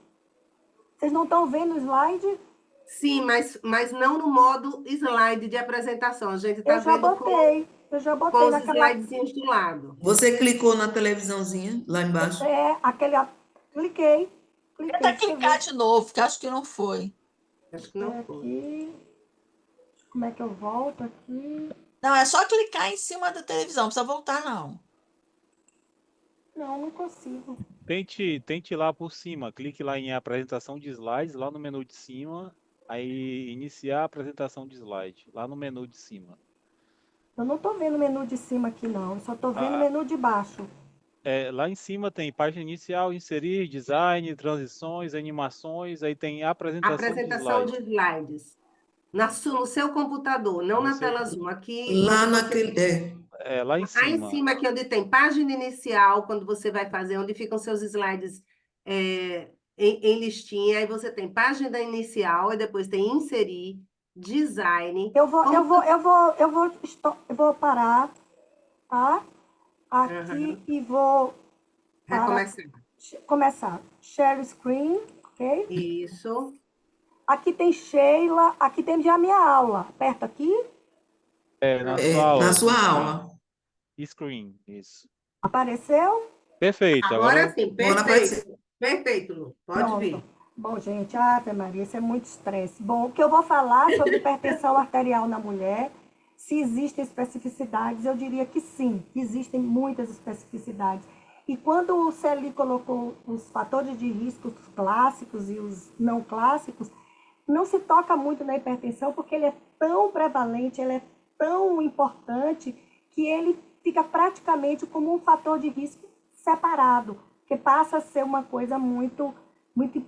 Vocês não estão vendo o slide? Sim, mas não no modo slide de apresentação. A gente está vendo Eu já botei com os naquela. slidezinhos do lado. Você clicou na televisãozinha lá embaixo? Aquele. Cliquei. Tenta clicar de novo, que acho que não foi. Acho que não foi. Aqui, como é que eu volto aqui? Não, é só clicar em cima da televisão, não precisa voltar, não. Não, não consigo. Tente ir lá por cima, clique lá em apresentação de slides, lá no menu de cima, aí iniciar a apresentação de slide, lá no menu de cima. Eu não estou vendo o menu de cima aqui, não. Eu só estou vendo o Ah, menu de baixo. lá em cima tem página inicial, inserir, design, transições, animações, aí tem apresentação de Apresentação de slide. slides. No seu computador, não No na seu, tela Zoom. Aqui, Lá quando você. naquele. lá em Aí em cima. cima, aqui onde tem página inicial, quando você vai fazer, onde ficam seus slides em listinha, aí você tem página inicial, e depois tem inserir, design. Como que... Eu vou parar, tá? Aqui Aham. e vou para Recomeçar. começar. Share screen, ok? Isso. Aqui tem Sheila, aqui tem já a minha aula. Aperta aqui, Na sua Na aula, sua screen. aula. Screen, isso. apareceu? Perfeito, Agora agora sim, Agora apareceu. perfeito. Perfeito, Lu. Pode Pronto. vir. Bom, gente, Ave Maria, isso é muito estresse. Bom, o que eu vou falar sobre hipertensão arterial na mulher, se existem especificidades, eu diria que sim, que existem muitas especificidades. E quando o CELI colocou os fatores de risco clássicos e os não clássicos, não se toca muito na hipertensão porque ele é tão prevalente, ele é tão importante, que ele fica praticamente como um fator de risco separado, que passa a ser uma coisa muito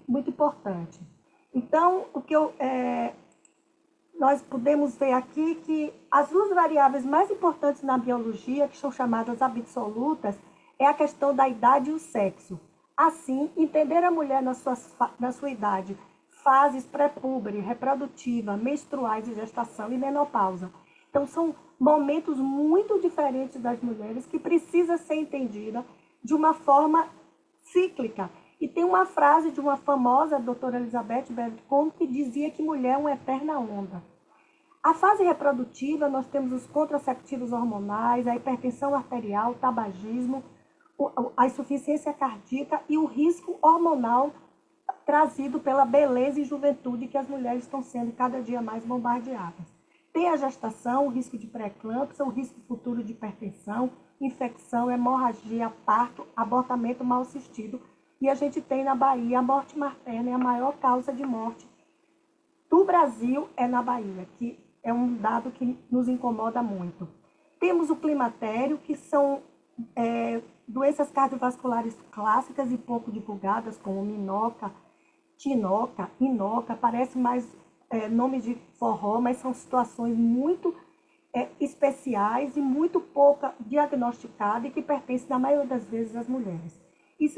importante. Então, nós podemos ver aqui que as duas variáveis mais importantes na biologia, que são chamadas absolutas, é a questão da idade e o sexo. Assim, entender a mulher na sua idade, fases pré-púbere, reprodutiva, menstruais de gestação e menopausa. Então, são momentos muito diferentes das mulheres que precisa ser entendida de uma forma cíclica. E tem uma frase de uma famosa doutora Elizabeth Bercombe que dizia que mulher é uma eterna onda. A fase reprodutiva, nós temos os contraceptivos hormonais, a hipertensão arterial, o tabagismo, a insuficiência cardíaca e o risco hormonal trazido pela beleza e juventude que as mulheres estão sendo cada dia mais bombardeadas. Tem a gestação, o risco de pré-eclâmpsia, o risco futuro de hipertensão, infecção, hemorragia, parto, abortamento mal assistido. E a gente tem na Bahia a morte materna, é a maior causa de morte do Brasil é na Bahia, que é um dado que nos incomoda muito. Temos o climatério, que são doenças cardiovasculares clássicas e pouco divulgadas, como minoca, tinoca, inoca, parece mais nome de forró, mas são situações muito especiais e muito pouco diagnosticadas e que pertencem, na maioria das vezes, às mulheres. E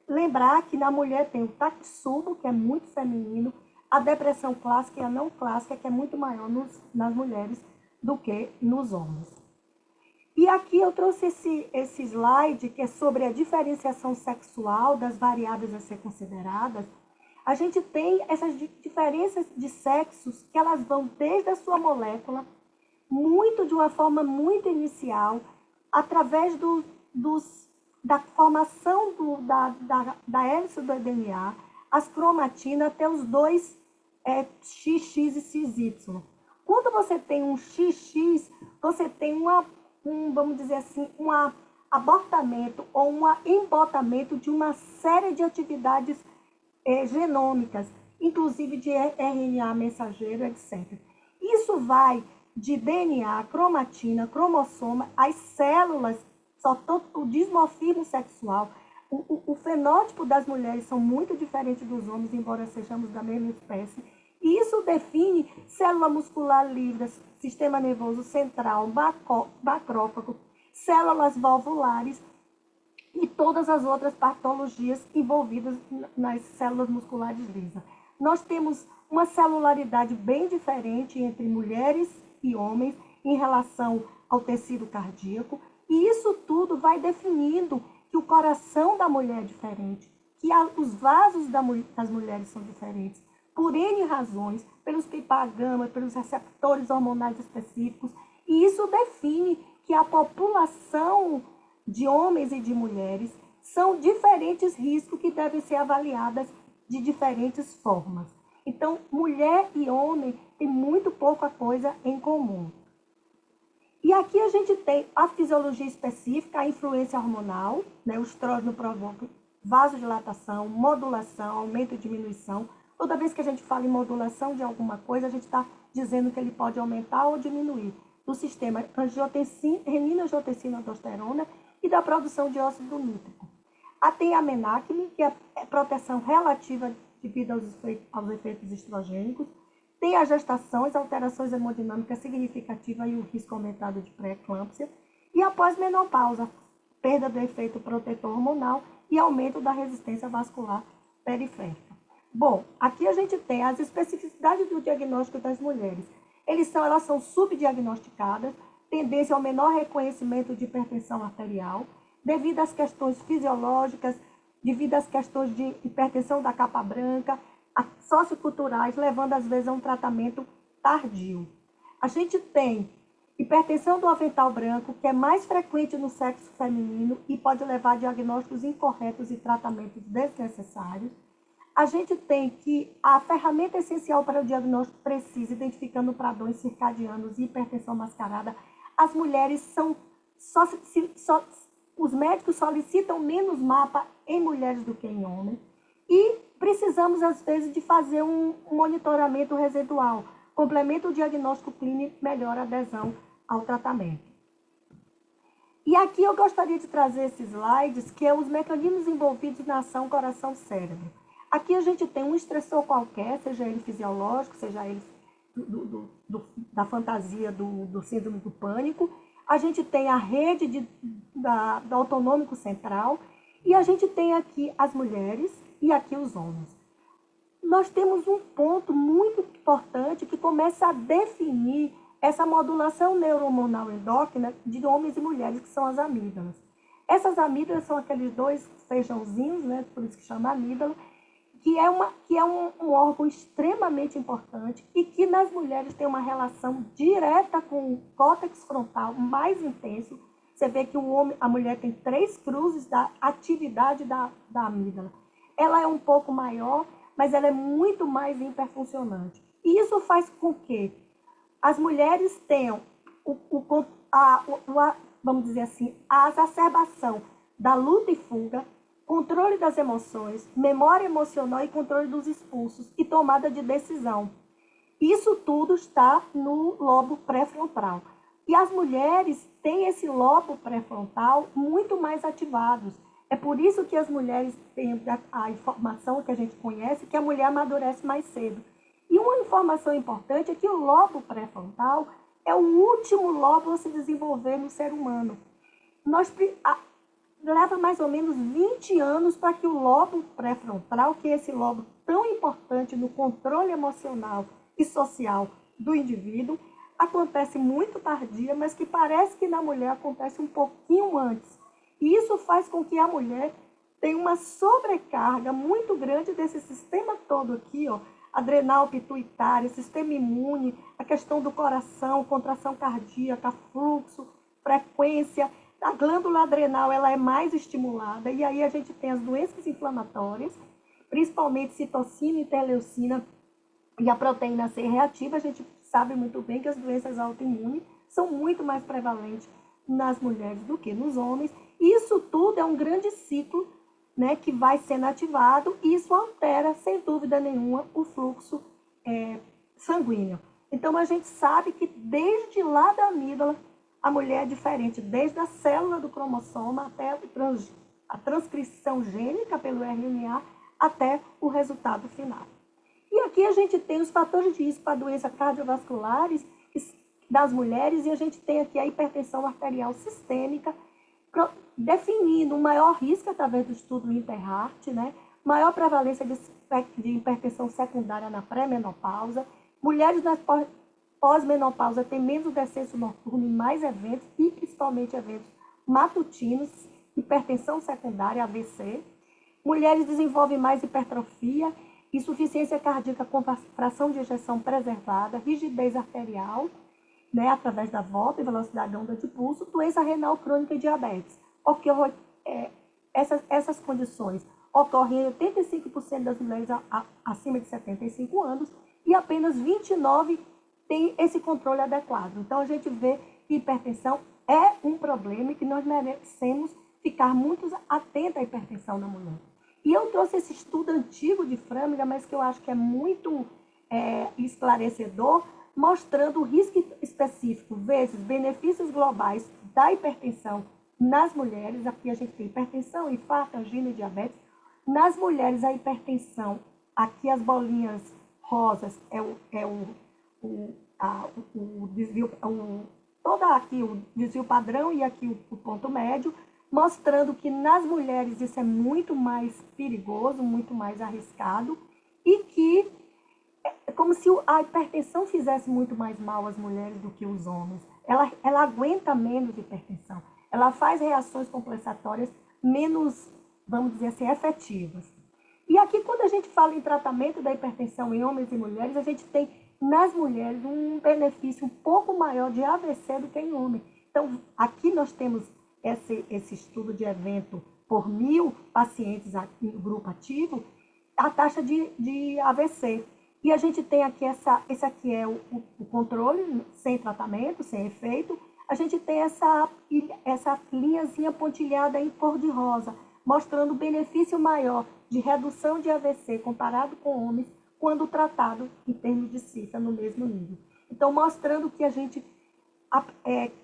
lembrar que na mulher tem o taquicurso, que é muito feminino, a depressão clássica e a não clássica, que é muito maior nas mulheres do que nos homens. E aqui eu trouxe esse slide, que é sobre a diferenciação sexual das variáveis a ser consideradas. A gente tem essas diferenças de sexos que elas vão desde a sua molécula, de uma forma muito inicial, através da formação da hélice do DNA, as cromatinas, até os dois XX e XY. Quando você tem um XX, você tem vamos dizer assim, um abortamento ou um embotamento de uma série de atividades genômicas, inclusive de RNA mensageiro, etc. Isso vai de DNA, cromatina, cromossoma, as células, o dismorfismo sexual. O fenótipo das mulheres são muito diferentes dos homens, embora sejamos da mesma espécie. E isso define célula muscular livre, sistema nervoso central, macrófago, células valvulares e todas as outras patologias envolvidas nas células musculares lisas. Nós temos uma celularidade bem diferente entre mulheres e homens em relação ao tecido cardíaco, e isso tudo vai definindo que o coração da mulher é diferente, que os vasos das mulheres são diferentes, por N razões, pelos pipagama, pelos receptores hormonais específicos, e isso define que a população de homens e de mulheres são diferentes riscos que devem ser avaliadas de diferentes formas. Então, mulher e homem têm muito pouca coisa em comum. E aqui a gente tem a fisiologia específica, a influência hormonal, né? O estrógeno provoca vasodilatação, modulação, aumento e diminuição. Toda vez que a gente fala em modulação de alguma coisa, a gente está dizendo que ele pode aumentar ou diminuir do sistema renina, angiotensina, aldosterona e da produção de óxido nítrico. Tem a menacme, que é proteção relativa devido aos efeitos estrogênicos. Tem a gestação, as alterações hemodinâmicas significativas e o risco aumentado de pré-eclâmpsia. E a pós-menopausa, perda do efeito protetor hormonal e aumento da resistência vascular periférica. Bom, aqui a gente tem as especificidades do diagnóstico das mulheres. Elas são subdiagnosticadas, tendência ao menor reconhecimento de hipertensão arterial, devido às questões fisiológicas, devido às questões de hipertensão da capa branca, socioculturais, levando às vezes a um tratamento tardio. A gente tem hipertensão do avental branco, que é mais frequente no sexo feminino e pode levar a diagnósticos incorretos e tratamentos desnecessários. A gente tem que a ferramenta essencial para o diagnóstico preciso, identificando padrões circadianos e hipertensão mascarada. As mulheres os médicos solicitam menos mapa em mulheres do que em homens. E precisamos, às vezes, de fazer um monitoramento residual. Complementa o diagnóstico clínico e melhora a adesão ao tratamento. E aqui eu gostaria de trazer esses slides, que é os mecanismos envolvidos na ação coração-cérebro. Aqui a gente tem um estressor qualquer, seja ele fisiológico, seja ele da fantasia do síndrome do pânico. A gente tem a rede do autonômico central. E a gente tem aqui as mulheres e aqui os homens. Nós temos um ponto muito importante que começa a definir essa modulação neurohormonal endócrina de homens e mulheres, que são as amígdalas. Essas amígdalas são aqueles dois feijãozinhos, né, por isso que chama amígdala, que é um órgão extremamente importante e que nas mulheres tem uma relação direta com o córtex frontal mais intenso. Você vê que a mulher tem 3 cruzes da atividade da amígdala. Ela é um pouco maior, mas ela é muito mais hiperfuncionante. E isso faz com que as mulheres tenham, vamos dizer assim, a exacerbação da luta e fuga, controle das emoções, memória emocional e controle dos impulsos e tomada de decisão. Isso tudo está no lobo pré-frontal. E as mulheres têm esse lobo pré-frontal muito mais ativados. É por isso que as mulheres têm a informação que a gente conhece, que a mulher amadurece mais cedo. E uma informação importante é que o lobo pré-frontal é o último lobo a se desenvolver no ser humano. Leva mais ou menos 20 anos para que o lobo pré-frontal, que é esse lobo tão importante no controle emocional e social do indivíduo, acontece muito tardia, mas que parece que na mulher acontece um pouquinho antes. E isso faz com que a mulher tenha uma sobrecarga muito grande desse sistema todo aqui, ó, adrenal, pituitária, sistema imune, a questão do coração, contração cardíaca, fluxo, frequência. A glândula adrenal ela é mais estimulada e aí a gente tem as doenças inflamatórias, principalmente citocina, interleucina e a proteína C reativa. A gente sabe muito bem que as doenças autoimunes são muito mais prevalentes nas mulheres do que nos homens. Isso tudo é um grande ciclo, né, que vai sendo ativado e isso altera, sem dúvida nenhuma, o fluxo sanguíneo. Então, a gente sabe que desde lá da amígdala, a mulher é diferente, desde a célula do cromossoma até a transcrição gênica pelo RNA até o resultado final. E aqui a gente tem os fatores de risco para doenças cardiovasculares das mulheres e a gente tem aqui a hipertensão arterial sistêmica, definindo um maior risco através do estudo Interheart, né? Maior prevalência de hipertensão secundária na pré-menopausa. Mulheres na pós-menopausa têm menos descenso noturno e mais eventos, e principalmente eventos matutinos, hipertensão secundária, AVC. Mulheres desenvolvem mais hipertrofia, insuficiência cardíaca com fração de ejeção preservada, rigidez arterial, né, através da volta e velocidade da onda de pulso, doença renal crônica e diabetes. Essas condições ocorre em 85% das mulheres acima de 75 anos e apenas 29% tem esse controle adequado. Então, a gente vê que hipertensão é um problema e que nós merecemos ficar muito atentos à hipertensão na mulher. E eu trouxe esse estudo antigo de Framingham, mas que eu acho que é muito esclarecedor, mostrando o risco específico vezes benefícios globais da hipertensão nas mulheres. Aqui a gente tem hipertensão, infarto, angina e diabetes. Nas mulheres, a hipertensão, aqui as bolinhas rosas o desvio, aqui o desvio padrão e aqui o ponto médio, mostrando que nas mulheres isso é muito mais perigoso, muito mais arriscado, e que é como se a hipertensão fizesse muito mais mal às mulheres do que os homens. Ela aguenta menos hipertensão, ela faz reações compensatórias menos, vamos dizer assim, efetivas. E aqui, quando a gente fala em tratamento da hipertensão em homens e mulheres, a gente tem nas mulheres um benefício um pouco maior de AVC do que em homens. Então, aqui nós temos esse estudo de evento por 1.000 pacientes no grupo ativo, a taxa de AVC. E a gente tem aqui, esse aqui é o controle, sem tratamento, sem efeito. A gente tem essa linhazinha pontilhada em cor de rosa, mostrando o benefício maior de redução de AVC comparado com homens, quando tratado em termos de cifra no mesmo nível. Então, mostrando que a gente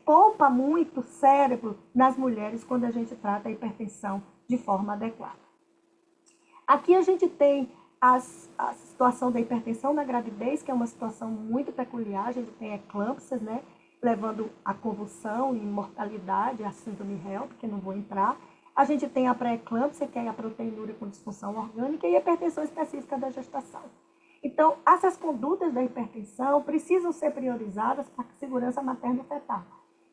poupa muito cérebro nas mulheres quando a gente trata a hipertensão de forma adequada. Aqui a gente tem a situação da hipertensão na gravidez, que é uma situação muito peculiar. A gente tem eclâmpsias, né, levando a convulsão e mortalidade, a síndrome HELP, que eu não vou entrar. A gente tem a pré-eclâmpsia, que é a proteinúria com disfunção orgânica, e a hipertensão específica da gestação. Então, essas condutas da hipertensão precisam ser priorizadas para a segurança materno-fetal.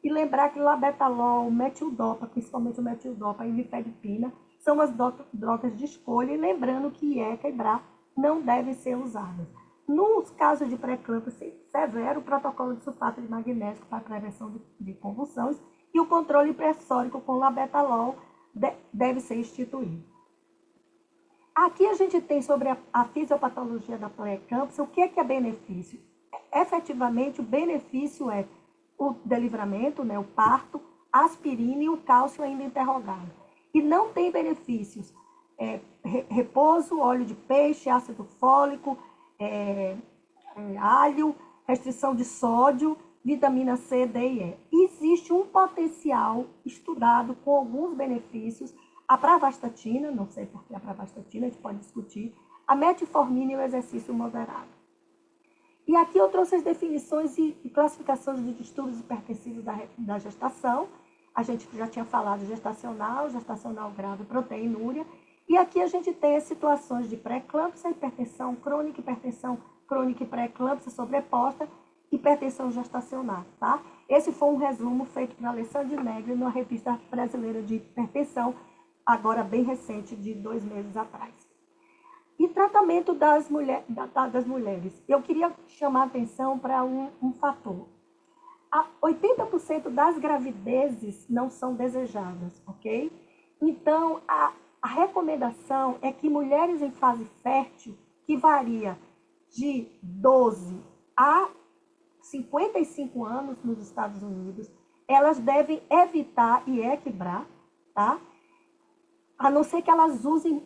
E lembrar que labetalol, metildopa, principalmente o metildopa e nifedipina, são as drogas de escolha, e lembrando que IECA e BRA não devem ser usadas. Nos casos de pré-eclâmpsia severo, o protocolo de sulfato de magnésio para a prevenção de convulsões e o controle pressórico com labetalol deve ser instituído. Aqui a gente tem sobre a fisiopatologia da pré-eclâmpsia. O que é benefício? Efetivamente, o benefício é o delivramento, né, o parto, a aspirina e o cálcio ainda interrogado. E não tem benefícios repouso, óleo de peixe, ácido fólico, alho, restrição de sódio, vitamina C, D e E. Existe um potencial estudado com alguns benefícios. A pravastatina, não sei por que a pravastatina, a gente pode discutir, a metformina e o exercício moderado. E aqui eu trouxe as definições e classificações de distúrbios hipertensivos da gestação. A gente já tinha falado gestacional grave, proteinúria. E aqui a gente tem as situações de pré-eclâmpsia, hipertensão crônica e pré-eclâmpsia sobreposta, hipertensão gestacional, tá? Esse foi um resumo feito por Alessandro Negri na Revista Brasileira de Hipertensão, agora bem recente, de 2 meses atrás. E tratamento das mulheres. Eu queria chamar a atenção para um fator. 80% das gravidezes não são desejadas, ok? Então, a recomendação é que mulheres em fase fértil, que varia de 12 a 55 anos nos Estados Unidos, elas devem evitar IECA e BRA, tá? A não ser que elas usem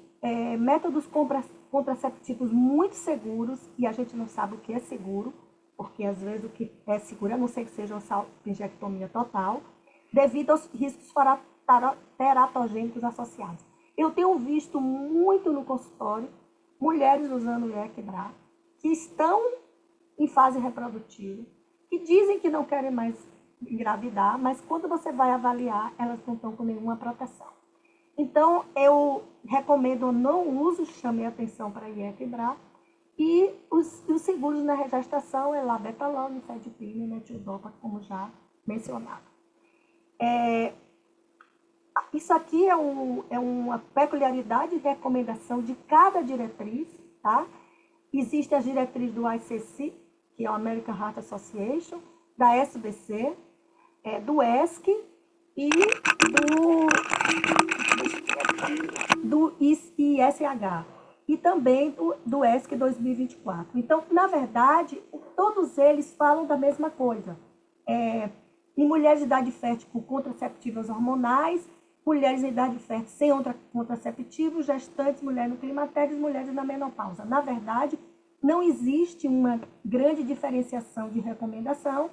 métodos contraceptivos muito seguros, e a gente não sabe o que é seguro, porque às vezes o que é seguro, a não ser que seja uma salpingectomia total, devido aos riscos teratogênicos associados. Eu tenho visto muito no consultório mulheres usando IECA e BRA, que estão em fase reprodutiva, que dizem que não querem mais engravidar, mas quando você vai avaliar, elas não estão com nenhuma proteção. Então, eu recomendo não uso, chamei atenção para IECA e BRA, e os seguros na gestação é labetalol, nifedipina e metildopa, como já mencionado. Isso aqui é uma peculiaridade de recomendação de cada diretriz, tá? Existe a diretriz do ICC, que é o American Heart Association, da SBC, do ESC e do ISH e também do ESC 2024. Então, na verdade, todos eles falam da mesma coisa. Em mulheres de idade fértil com contraceptivas hormonais, mulheres em idade fértil sem contraceptivo, gestantes, mulheres no climatério e mulheres na menopausa. Na verdade, não existe uma grande diferenciação de recomendação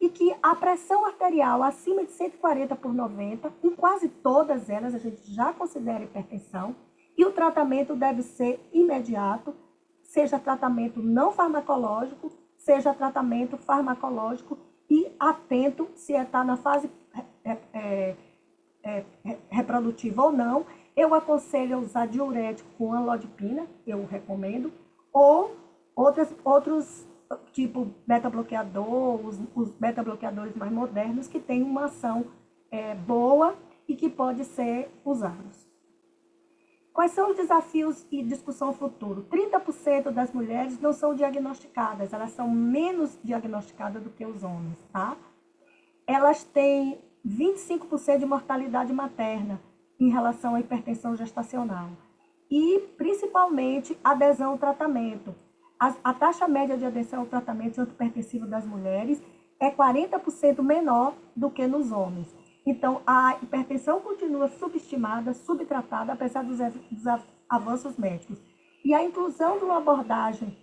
e que a pressão arterial acima de 140/90, em quase todas elas, a gente já considera hipertensão, e o tratamento deve ser imediato, seja tratamento não farmacológico, seja tratamento farmacológico, e atento se está na fase reprodutiva ou não. Eu aconselho a usar diurético com amlodipina, eu recomendo, ou outros tipo beta-bloqueador, os beta-bloqueadores mais modernos, que têm uma ação boa e que pode ser usados. Quais são os desafios e discussão futuro? 30% das mulheres não são diagnosticadas, elas são menos diagnosticadas do que os homens, tá? Elas têm 25% de mortalidade materna em relação à hipertensão gestacional. E, principalmente, adesão ao tratamento. A taxa média de adesão ao tratamento antihipertensivo das mulheres é 40% menor do que nos homens. Então, a hipertensão continua subestimada, subtratada, apesar dos avanços médicos. E a inclusão de uma abordagem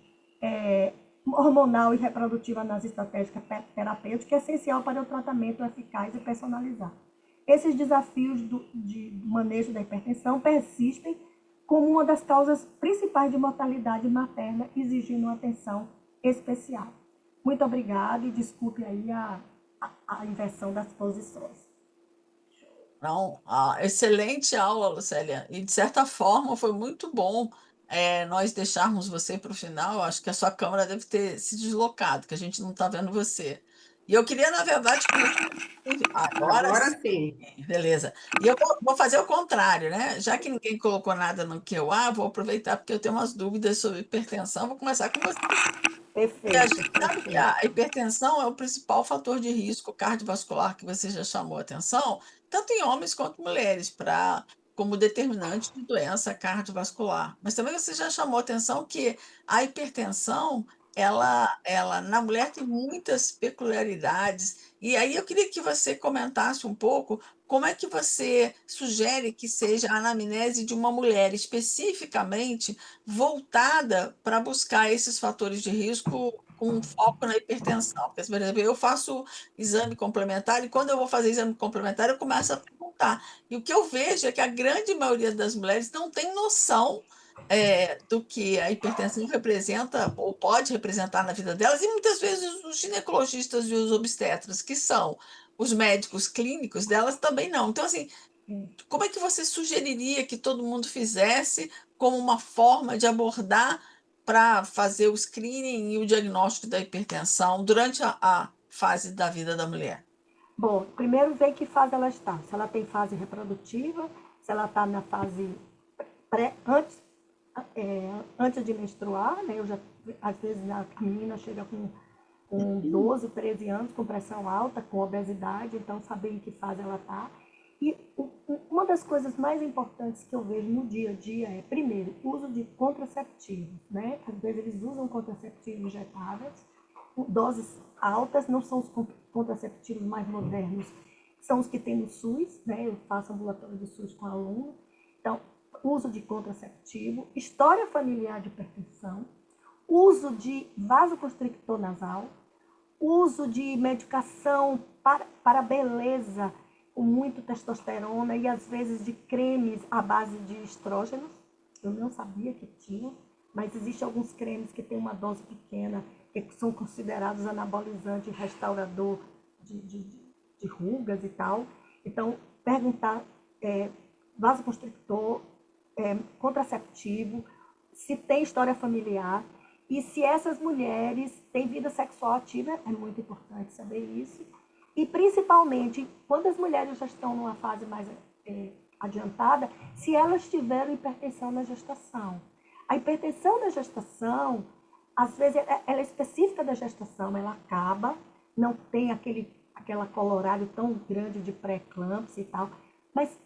hormonal e reprodutiva nas estratégias terapêuticas é essencial para o tratamento eficaz e personalizado. Esses desafios do manejo da hipertensão persistem como uma das causas principais de mortalidade materna, exigindo uma atenção especial. Muito obrigada e desculpe aí a inversão das posições. Não, excelente aula, Lucélia. E, de certa forma, foi muito bom nós deixarmos você para o final. Acho que a sua câmera deve ter se deslocado, que a gente não está vendo você. E eu queria, na verdade, agora Agora sim, sim. beleza. E eu vou fazer o contrário, né? Já que ninguém colocou nada no QA, vou aproveitar porque eu tenho umas dúvidas sobre hipertensão. Vou começar com você. E a gente sabe que a hipertensão é o principal fator de risco cardiovascular que você já chamou a atenção, tanto em homens quanto mulheres, como determinante de doença cardiovascular. Mas também você já chamou a atenção que a hipertensão, ela na mulher tem muitas peculiaridades. E aí eu queria que você comentasse um pouco como é que você sugere que seja a anamnese de uma mulher especificamente voltada para buscar esses fatores de risco com foco na hipertensão. Porque, por exemplo, eu faço exame complementar e quando eu vou fazer exame complementar, eu começo a perguntar. E o que eu vejo é que a grande maioria das mulheres não tem noção do que a hipertensão representa ou pode representar na vida delas, e muitas vezes os ginecologistas e os obstetras, que são os médicos clínicos delas, também não. Então, assim, como é que você sugeriria que todo mundo fizesse como uma forma de abordar para fazer o screening e o diagnóstico da hipertensão durante a fase da vida da mulher? Bom, primeiro ver que fase ela está. Se ela tem fase reprodutiva, se ela está na fase antes de menstruar, né? Às vezes a menina chega com 12, 13 anos, com pressão alta, com obesidade, então saber em que fase ela está. E uma das coisas mais importantes que eu vejo no dia a dia é, primeiro, o uso de contraceptivos, né? Às vezes eles usam contraceptivos injetáveis, doses altas, não são os contraceptivos mais modernos, são os que tem no SUS, né? Eu faço ambulatório do SUS com aluno. Então, uso de contraceptivo, história familiar de hipertensão, uso de vasoconstrictor nasal, uso de medicação para beleza, com muito testosterona e às vezes de cremes à base de estrógenos. Eu não sabia que tinha, mas existem alguns cremes que têm uma dose pequena, que são considerados anabolizante, restaurador de rugas e tal. Então, perguntar vasoconstrictor, contraceptivo, se tem história familiar e se essas mulheres têm vida sexual ativa, é muito importante saber isso. E, principalmente, quando as mulheres já estão numa fase mais adiantada, se elas tiveram hipertensão na gestação. A hipertensão da gestação, às vezes, ela é específica da gestação, ela acaba, não tem aquela colorado tão grande de pré-eclâmpsia e tal, mas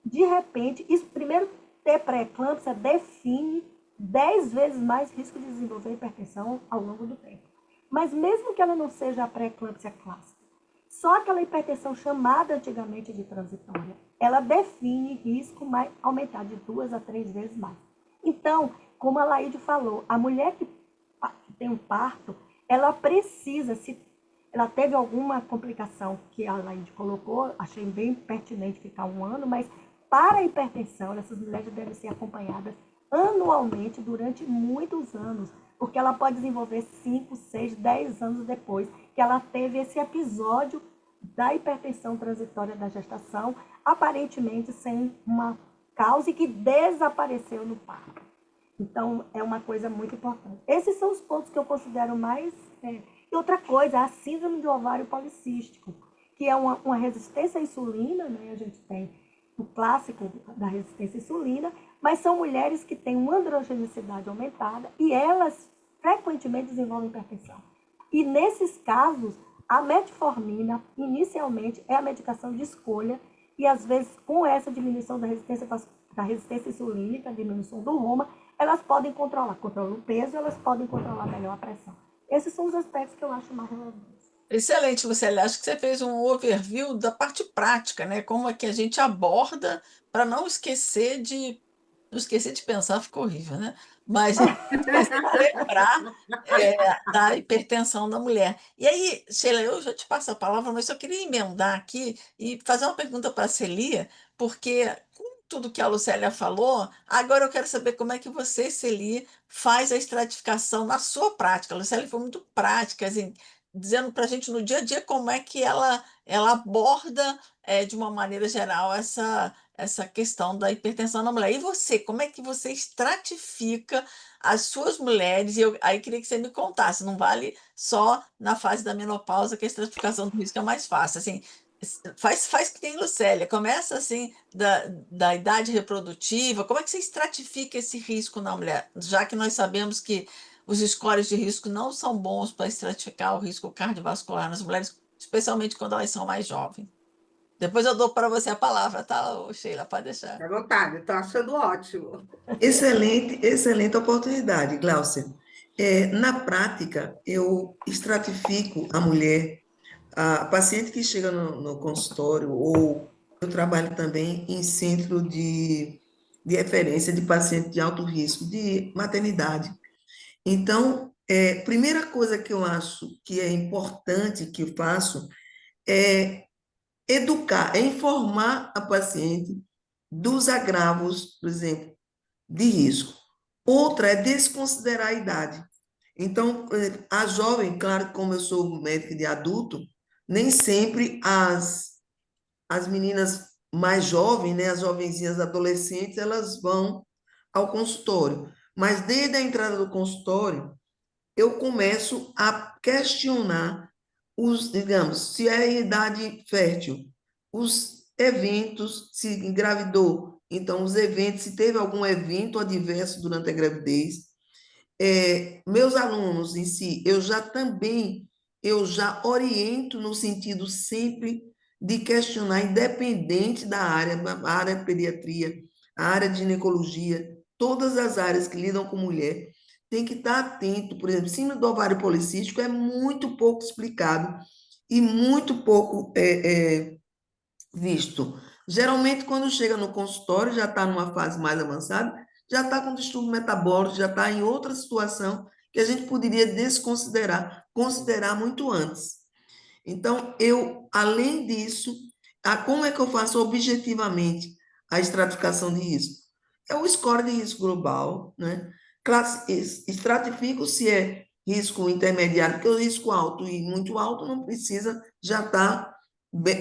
de repente, isso primeiro ter pré-eclâmpsia define 10 vezes mais risco de desenvolver hipertensão ao longo do tempo. Mas mesmo que ela não seja a pré-eclâmpsia clássica, só aquela hipertensão chamada antigamente de transitória, ela define risco mais, aumentar de 2 a 3 vezes mais. Então, como a Laide falou, a mulher que tem um parto, ela precisa, se ela teve alguma complicação que a Laide colocou, achei bem pertinente ficar 1 ano, mas para a hipertensão, essas mulheres devem ser acompanhadas anualmente durante muitos anos, porque ela pode desenvolver 5, 6, 10 anos depois que ela teve esse episódio da hipertensão transitória da gestação, aparentemente sem uma causa e que desapareceu no parto. Então, é uma coisa muito importante. Esses são os pontos que eu considero mais... E outra coisa, a síndrome do ovário policístico, que é uma resistência à insulina, né? A gente tem o clássico da resistência à insulina, mas são mulheres que têm uma androgenicidade aumentada e elas frequentemente desenvolvem hipertensão. E nesses casos, a metformina, inicialmente, é a medicação de escolha e, às vezes, com essa diminuição da resistência insulínica, diminuição do ROMA, elas podem controlar o peso, elas podem controlar melhor a pressão. Esses são os aspectos que eu acho mais relevantes. Excelente, Lucélia. Acho que você fez um overview da parte prática, né? Como é que a gente aborda para não esquecer de... Não esquecer de pensar, ficou horrível, né? Mas esquecer de lembrar da hipertensão da mulher. E aí, Sheila, eu já te passo a palavra, mas eu queria emendar aqui e fazer uma pergunta para a Celia, porque com tudo que a Lucélia falou, agora eu quero saber como é que você, Celia, faz a estratificação na sua prática. A Lucélia foi muito prática, assim, dizendo para a gente no dia a dia como é que ela aborda, de uma maneira geral, essa questão da hipertensão na mulher. E você, como é que você estratifica as suas mulheres? E eu aí queria que você me contasse, não vale só na fase da menopausa que a estratificação do risco é mais fácil. Assim, faz que tem Lucélia, começa assim da idade reprodutiva, como é que você estratifica esse risco na mulher? Já que nós sabemos que os scores de risco não são bons para estratificar o risco cardiovascular nas mulheres, especialmente quando elas são mais jovens. Depois eu dou para você a palavra, tá, ô, Sheila? Pode deixar. Fica à vontade, estou achando ótimo. Excelente oportunidade, Gláucia. Na prática, eu estratifico a mulher, a paciente que chega no consultório, ou eu trabalho também em centro de referência de paciente de alto risco de maternidade. Então, primeira coisa que eu acho que é importante que eu faço é educar, é informar a paciente dos agravos, por exemplo, de risco. Outra é desconsiderar a idade. Então, a jovem, claro, que como eu sou médica de adulto, nem sempre as meninas mais jovens, né, as jovenzinhas adolescentes, elas vão ao consultório. Mas desde a entrada do consultório, eu começo a questionar digamos, se é idade fértil, os eventos, se engravidou, então os eventos, se teve algum evento adverso durante a gravidez. Meus alunos em si, eu já oriento no sentido sempre de questionar, independente da área, a área pediatria, a área de ginecologia, todas as áreas que lidam com mulher, tem que estar atento. Por exemplo, síndrome do ovário policístico é muito pouco explicado e muito pouco visto. Geralmente, quando chega no consultório, já está numa fase mais avançada, já está com distúrbio metabólico, já está em outra situação que a gente poderia desconsiderar, considerar muito antes. Então, além disso, como é que eu faço objetivamente a estratificação de risco? É o score de risco global, né? Estratifico se é risco intermediário, porque o risco alto e muito alto não precisa, já está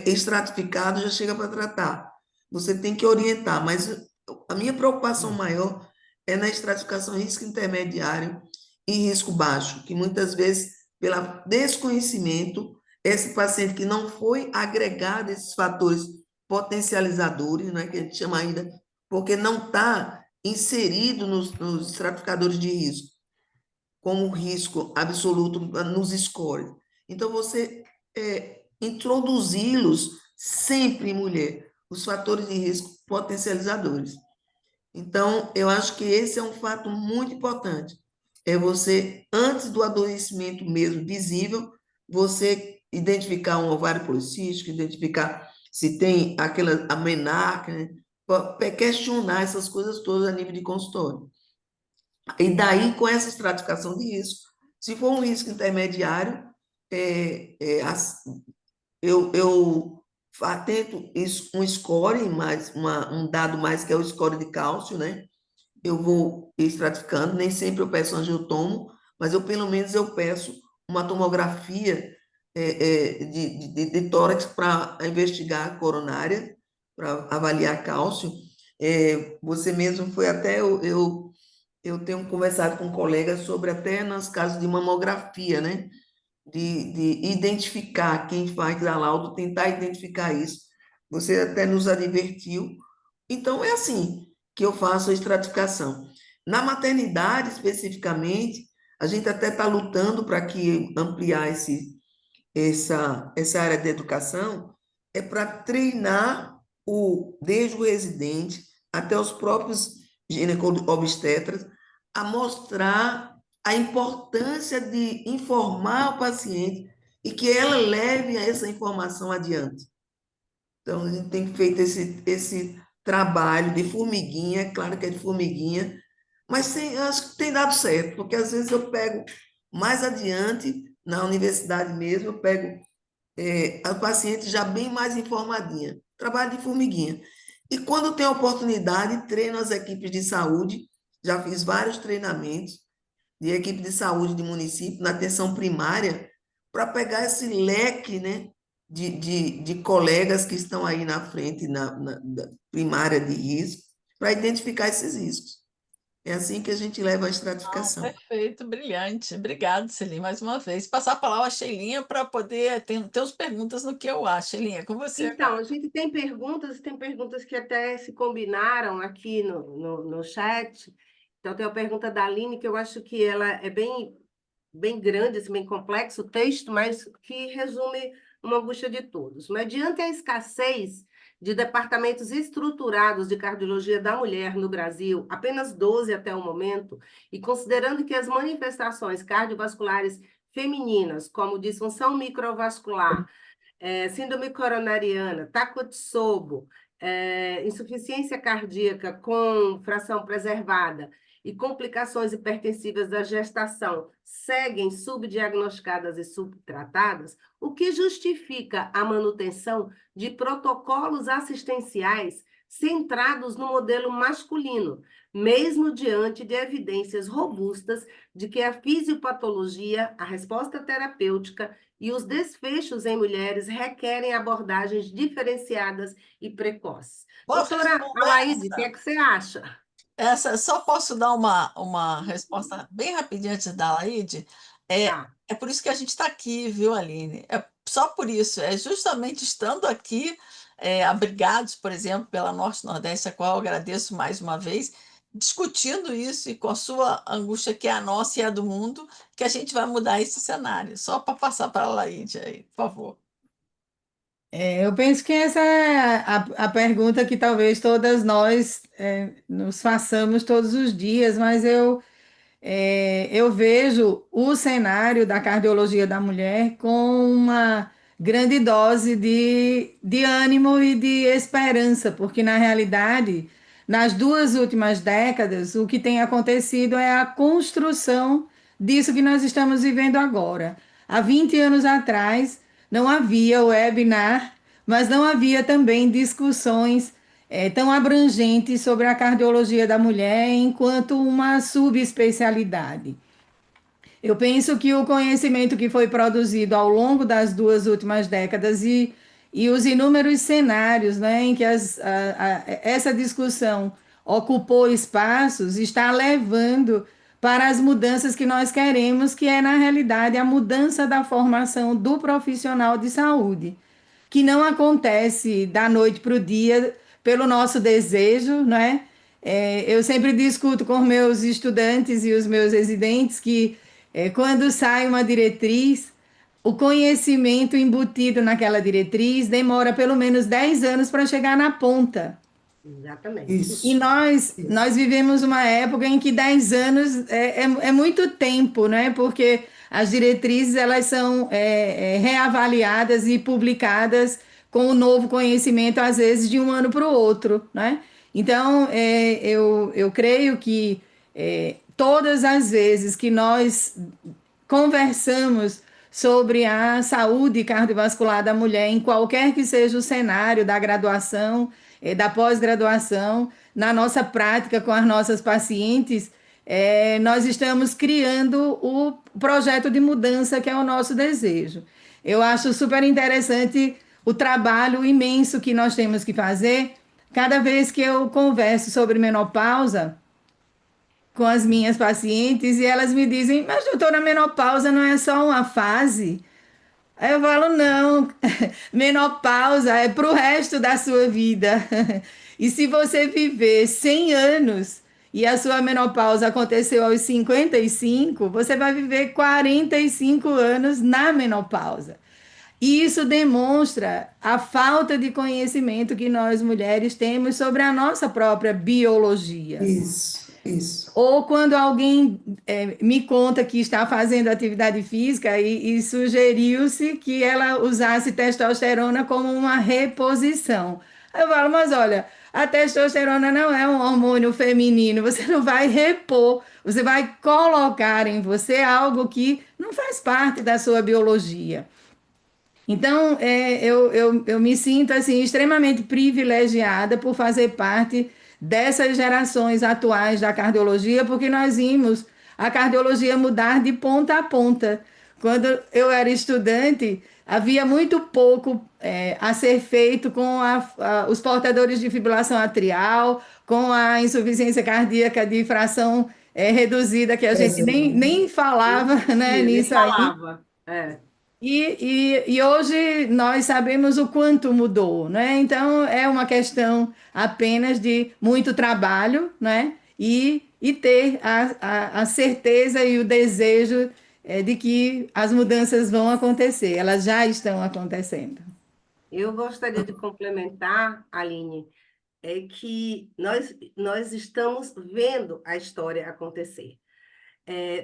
estratificado, já chega para tratar. Você tem que orientar, mas a minha preocupação maior é na estratificação risco intermediário e risco baixo, que muitas vezes, pelo desconhecimento, esse paciente que não foi agregado esses fatores potencializadores, né, que a gente chama ainda, porque não está inserido nos estratificadores de risco, como risco absoluto nos scores. Então, você introduzi-los sempre, mulher, os fatores de risco potencializadores. Então, eu acho que esse é um fato muito importante. É você, antes do adoecimento mesmo visível, você identificar um ovário policístico, identificar se tem aquela a menarca, né? Questionar essas coisas todas a nível de consultório. E daí, com essa estratificação de risco, se for um risco intermediário, eu atento um score, um dado mais que é o score de cálcio, né? Eu vou estratificando, nem sempre eu peço angiotomo, mas eu pelo menos eu peço uma tomografia de tórax para investigar a coronária, para avaliar cálcio. Você mesmo foi até, eu tenho conversado com colegas sobre até nos casos de mamografia, né? De identificar quem faz a laudo, tentar identificar isso. Você até nos advertiu. Então, é assim que eu faço a estratificação. Na maternidade, especificamente, a gente até está lutando para que ampliar essa área de educação, é para treinar desde o residente até os próprios ginecobstetras a mostrar a importância de informar o paciente e que ela leve essa informação adiante. Então, a gente tem feito esse trabalho de formiguinha, é claro que é de formiguinha, mas eu acho que tem dado certo, porque às vezes eu pego mais adiante, na universidade mesmo, eu pego a paciente já bem mais informadinha, trabalho de formiguinha. E quando tem oportunidade, treino as equipes de saúde, já fiz vários treinamentos de equipe de saúde de município, na atenção primária, para pegar esse leque, né, de colegas que estão aí na frente, na primária de risco, para identificar esses riscos. É assim que a gente leva a estratificação. Perfeito, brilhante. Obrigado, Celine, mais uma vez. Passar a palavra à Sheilinha para poder ter umas perguntas no que eu acho. Sheilinha, com você Então, agora. a gente tem perguntas que até se combinaram aqui no chat. Então, tem a pergunta da Aline, que eu acho que ela é bem grande, assim, bem complexo o texto, mas que resume uma angústia de todos. Mediante a escassez de departamentos estruturados de cardiologia da mulher no Brasil, apenas 12 até o momento, e considerando que as manifestações cardiovasculares femininas, como disfunção microvascular, síndrome coronariana, Takotsubo, insuficiência cardíaca com fração preservada e complicações hipertensivas da gestação seguem subdiagnosticadas e subtratadas, o que justifica a manutenção de protocolos assistenciais centrados no modelo masculino, mesmo diante de evidências robustas de que a fisiopatologia, a resposta terapêutica e os desfechos em mulheres requerem abordagens diferenciadas e precoces. Posso Doutora responder Alaide, o que é que você acha? só posso dar uma resposta bem rapidinho antes da Laide. É, Tá. é por isso que a gente está aqui, viu, Aline? É só por isso. É justamente estando aqui, abrigados, por exemplo, pela Norte-Nordeste, a qual eu agradeço mais uma vez, discutindo isso e com a sua angústia, que é a nossa e a do mundo, que a gente vai mudar esse cenário. Só para passar para a Laide aí, por favor. Eu penso que essa é a pergunta que talvez todas nós nos façamos todos os dias, mas eu vejo o cenário da cardiologia da mulher com uma grande dose de ânimo e de esperança, porque na realidade, nas duas últimas décadas, o que tem acontecido é a construção disso que nós estamos vivendo agora. Há 20 anos atrás, não havia webinar, mas não havia também discussões tão abrangentes sobre a cardiologia da mulher enquanto uma subespecialidade. Eu penso que o conhecimento que foi produzido ao longo das duas últimas décadas e os inúmeros cenários, né, em que essa discussão ocupou espaços está levando para as mudanças que nós queremos, que é, na realidade, a mudança da formação do profissional de saúde, que não acontece da noite para o dia pelo nosso desejo, né? Eu sempre discuto com meus estudantes e os meus residentes que quando sai uma diretriz, o conhecimento embutido naquela diretriz demora pelo menos 10 anos para chegar na ponta. Exatamente. E Isso, nós isso. vivemos uma época em que 10 anos é muito tempo, né? Porque as diretrizes elas são reavaliadas e publicadas com o novo conhecimento, às vezes, de um ano para o outro, né? Então, eu creio que todas as vezes que nós conversamos sobre a saúde cardiovascular da mulher, em qualquer que seja o cenário da graduação, da pós-graduação, na nossa prática com as nossas pacientes, nós estamos criando o projeto de mudança que é o nosso desejo. Eu acho super interessante o trabalho imenso que nós temos que fazer. Cada vez que eu converso sobre menopausa, com as minhas pacientes e elas me dizem, mas doutora, a menopausa não é só uma fase? Aí eu falo, não, menopausa é para o resto da sua vida. E se você viver 100 anos e a sua menopausa aconteceu aos 55, você vai viver 45 anos na menopausa. E isso demonstra a falta de conhecimento que nós mulheres temos sobre a nossa própria biologia. Isso. Ou quando alguém me conta que está fazendo atividade física e sugeriu-se que ela usasse testosterona como uma reposição. Aí eu falo, mas olha, a testosterona não é um hormônio feminino, você não vai repor, você vai colocar em você algo que não faz parte da sua biologia. Então, eu me sinto assim extremamente privilegiada por fazer parte dessas gerações atuais da cardiologia, porque nós vimos a cardiologia mudar de ponta a ponta. Quando eu era estudante, havia muito pouco a ser feito com os portadores de fibrilação atrial, com a insuficiência cardíaca de fração reduzida, que a gente nem Não falava, né, existia, nem nisso aí. falava. É. E hoje nós sabemos o quanto mudou, né? Então é uma questão apenas de muito trabalho, né? E ter a certeza e o desejo de que as mudanças vão acontecer, elas já estão acontecendo. Eu gostaria de complementar, Aline, é que nós estamos vendo a história acontecer.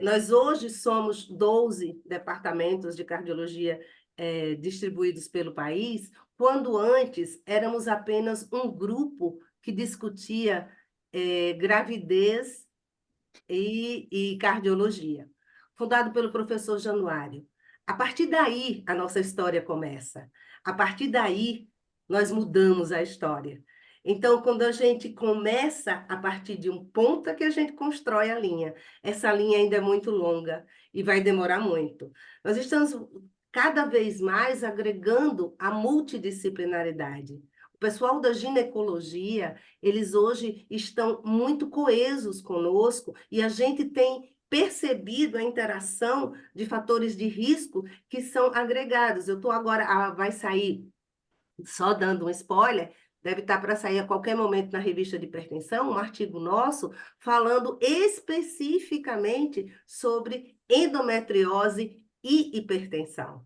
Nós hoje somos 12 departamentos de cardiologia distribuídos pelo país, quando antes éramos apenas um grupo que discutia gravidez e cardiologia, fundado pelo professor Januário. A partir daí, a nossa história começa. A partir daí, nós mudamos a história. Então, quando a gente começa a partir de um ponto, é que a gente constrói a linha. Essa linha ainda é muito longa e vai demorar muito. Nós estamos cada vez mais agregando a multidisciplinaridade. O pessoal da ginecologia, eles hoje estão muito coesos conosco e a gente tem percebido a interação de fatores de risco que são agregados. Eu estou agora, vai sair, só dando um spoiler, deve estar para sair a qualquer momento na revista de hipertensão, um artigo nosso falando especificamente sobre endometriose e hipertensão.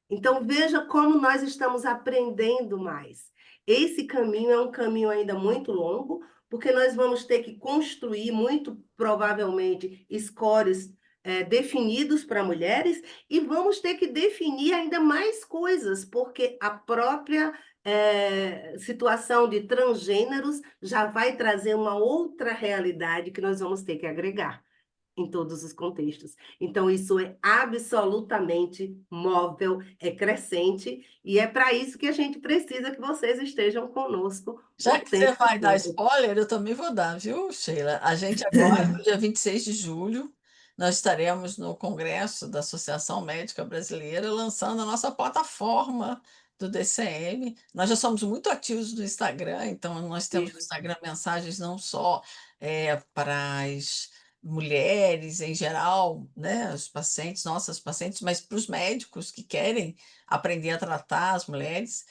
Então, veja como nós estamos aprendendo mais. Esse caminho é um caminho ainda muito longo, porque nós vamos ter que construir, muito provavelmente, scores definidos para mulheres, e vamos ter que definir ainda mais coisas, porque a própria situação de transgêneros já vai trazer uma outra realidade que nós vamos ter que agregar em todos os contextos. Então, isso é absolutamente móvel, é crescente, e é para isso que a gente precisa que vocês estejam conosco o Já que você tempo vai dar todo. spoiler, eu também vou dar, viu, Sheila? A gente agora, no dia 26 de julho, nós estaremos no Congresso da Associação Médica Brasileira lançando a nossa plataforma do DCM. Nós já somos muito ativos no Instagram, então nós temos no Isso. Instagram mensagens não só para as mulheres em geral, né, os pacientes, nossas pacientes, mas para os médicos que querem aprender a tratar as mulheres.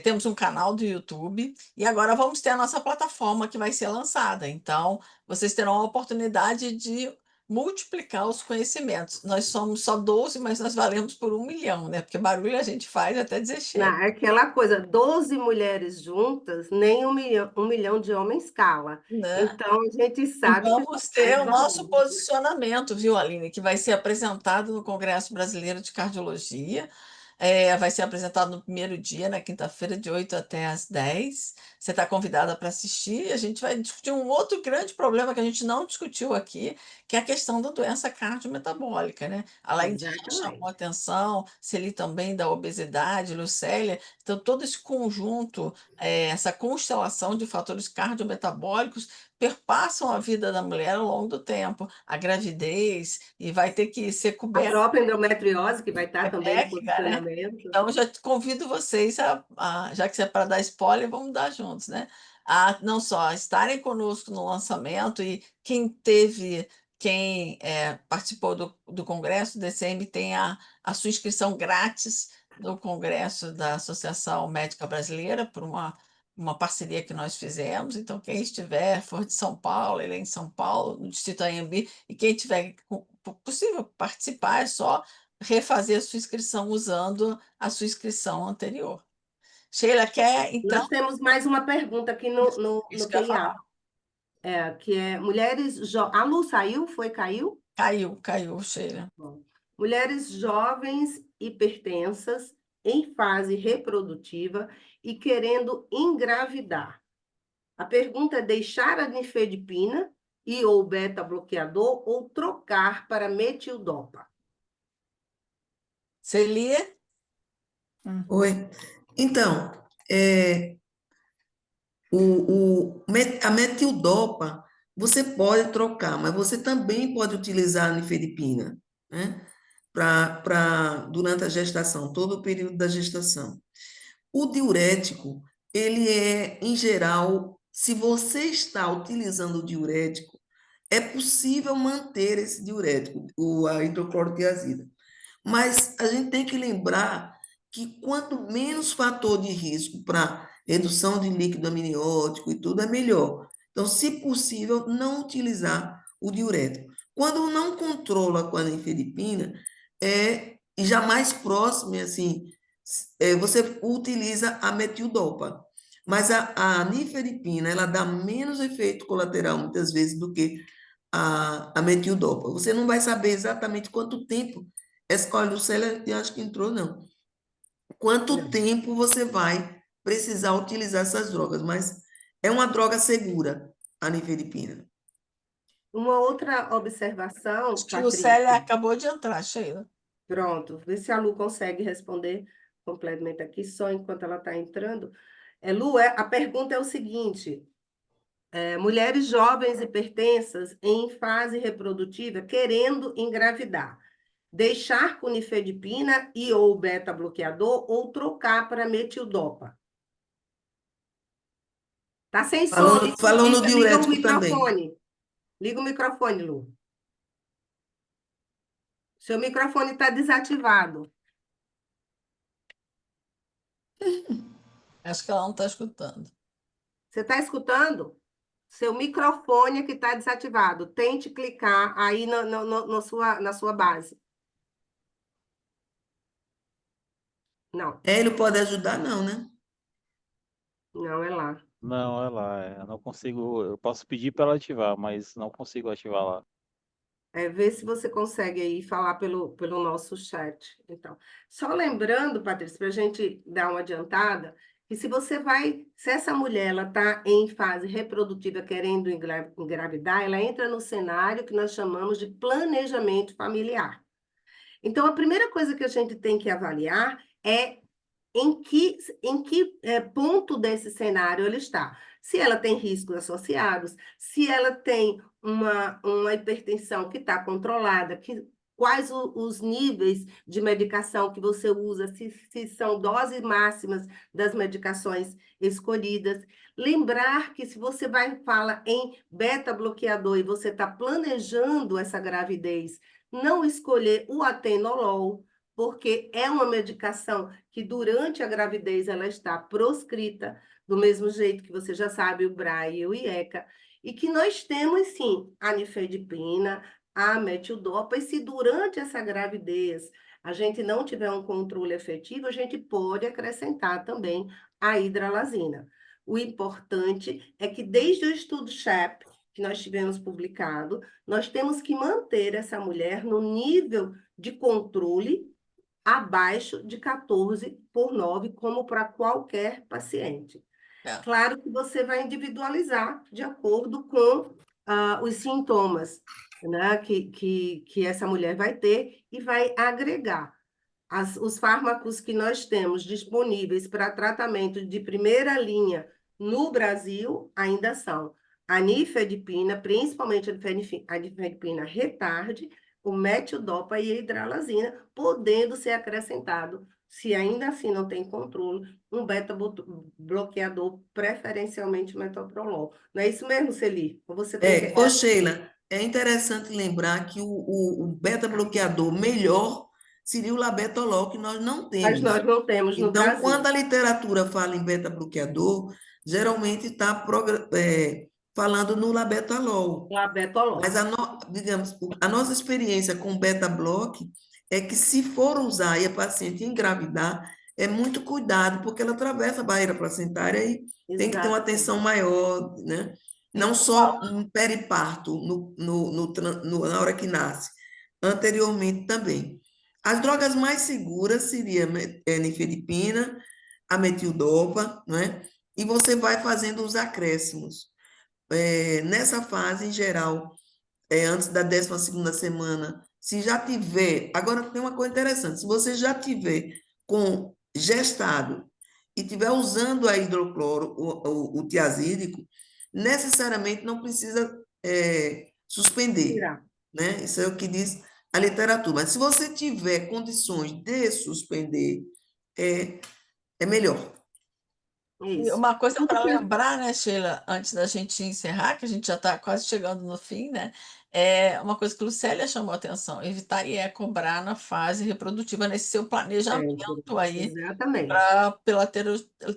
Temos um canal do YouTube e agora vamos ter a nossa plataforma que vai ser lançada. Então, vocês terão a oportunidade de multiplicar os conhecimentos. Nós somos só 12, mas nós valemos por 1 milhão, né? Porque barulho a gente faz até dizer chega, É aquela coisa, 12 mulheres juntas, nem 1 milhão de homens cala. né? Então, a gente E sabe que a vamos gente ter faz o nosso barulho. posicionamento, viu, Aline, que vai ser apresentado no Congresso Brasileiro de Cardiologia. Vai ser apresentado no primeiro dia, na quinta-feira, de 8 até às 10. Você está convidada para assistir. A gente vai discutir um outro grande problema que a gente não discutiu aqui, que é a questão da doença cardiometabólica, né? A Laide já chamou Exatamente. atenção, Celi também da obesidade, Lucélia. Então, todo esse conjunto, essa constelação de fatores cardiometabólicos perpassam a vida da mulher ao longo do tempo, a gravidez, e vai ter que ser A coberta própria endometriose, que vai estar também em técnica, né? posicionamento. Então, já convido vocês já que é para dar spoiler, vamos dar juntos, né? A não só estarem conosco no lançamento e quem participou do Congresso, o DCM tem a sua inscrição grátis no Congresso da Associação Médica Brasileira, por uma parceria que nós fizemos. Então, quem for de São Paulo, ele é em São Paulo, no Distrito Anhembi, e quem tiver possível participar, é só refazer a sua inscrição usando a sua inscrição anterior. Sheila, quer, então, Nós temos mais uma pergunta aqui no isso que eu ia QIA, falar. que é mulheres... A Lu saiu? Caiu? Caiu, Sheila. Bom. Mulheres jovens hipertensas em fase reprodutiva e querendo engravidar. A pergunta é deixar a nifedipina e ou beta-bloqueador ou trocar para metildopa. Celi, Oi. Então, a metildopa, você pode trocar, mas você também pode utilizar a nifedipina, né? Durante a gestação, todo o período da gestação. O diurético, ele é, em geral, se você está utilizando o diurético, é possível manter esse diurético, a hidroclorotiazida. Mas a gente tem que lembrar que quanto menos fator de risco para redução de líquido amniótico e tudo, é melhor. Então, se possível, não utilizar o diurético. Quando não controla com a nifedipina, e já mais próximo, assim, você utiliza a metildopa. Mas a nifedipina, ela dá menos efeito colateral, muitas vezes, do que a metildopa. Você não vai saber exatamente quanto tempo. Escolhe Lucélia, eu acho que entrou, não. Quanto Não. tempo você vai precisar utilizar essas drogas, mas é uma droga segura, a nifedipina. Uma outra observação, acho que Lucélia Patrícia. acabou de entrar, Sheila. Pronto, vê se a Lu consegue responder completamente aqui, só enquanto ela está entrando. Lu, a pergunta é o seguinte: mulheres jovens hipertensas em fase reprodutiva querendo engravidar, deixar com nifedipina e ou beta-bloqueador ou trocar para metildopa. Tá sem som, Falou no liga o diurético também. microfone. Liga o microfone, Lu. Seu microfone está desativado. Acho que ela não está escutando. Você está escutando? Seu microfone é que está desativado. Tente clicar aí na sua base. Não, Ele pode ajudar, não, né? não é lá. Não, é lá. Eu não consigo. Eu posso pedir para ela ativar, mas não consigo ativar lá. Vê se você consegue aí falar pelo nosso chat. Então, só lembrando, Patrícia, para a gente dar uma adiantada, que se essa mulher ela está em fase reprodutiva querendo engravidar, ela entra no cenário que nós chamamos de planejamento familiar. Então, a primeira coisa que a gente tem que avaliar é em que ponto desse cenário ela está. Se ela tem riscos associados, se ela tem uma hipertensão que está controlada, quais os níveis de medicação que você usa, se são doses máximas das medicações escolhidas. Lembrar que se você fala em beta-bloqueador e você está planejando essa gravidez, não escolher o atenolol, porque é uma medicação que durante a gravidez ela está proscrita, do mesmo jeito que você já sabe, o BRAE e o IECA, e que nós temos, sim, a nifedipina, a metildopa, e se durante essa gravidez a gente não tiver um controle efetivo, a gente pode acrescentar também a hidralazina. O importante é que desde o estudo SHAP, que nós tivemos publicado, nós temos que manter essa mulher no nível de controle abaixo de 14/9, como para qualquer paciente. É. Claro que você vai individualizar de acordo com os sintomas, né, que essa mulher vai ter e vai agregar. Os fármacos que nós temos disponíveis para tratamento de primeira linha no Brasil ainda são a nifedipina, principalmente a nifedipina retarde, o metildopa e a hidralazina, podendo ser acrescentado, se ainda assim não tem controle, um beta-bloqueador, preferencialmente metoprolol. Não é isso mesmo, Celi? Ou você tem que... Ô Sheila, é interessante lembrar que o beta-bloqueador melhor seria o labetalol, que nós não Mas nós temos. não temos no Então, quando Brasil. a literatura fala em beta-bloqueador, geralmente está falando no labetalol. Labetolol. Mas, digamos, a nossa experiência com beta-block é que, se for usar e a paciente engravidar, é muito cuidado, porque ela atravessa a barreira placentária e tem que ter uma Exatamente. atenção maior, né? Não só um periparto na hora que nasce, anteriormente também. As drogas mais seguras seriam a nifedipina, a metildopa, né? E você vai fazendo os acréscimos. Nessa fase, em geral, antes da 12ª semana, se já tiver, agora tem uma coisa interessante, se você já tiver com gestado e tiver usando a hidrocloro, o tiazídico, necessariamente não precisa suspender, Tirar. né? Isso é o que diz a literatura. Mas se você tiver condições de suspender, é melhor. E Isso. uma coisa Tudo para que... lembrar, né, Sheila, antes da gente encerrar, que a gente já está quase chegando no fim, né? É uma coisa que Lucélia chamou a atenção: evitar cobrar na fase reprodutiva, nesse seu planejamento aí, Exatamente. pela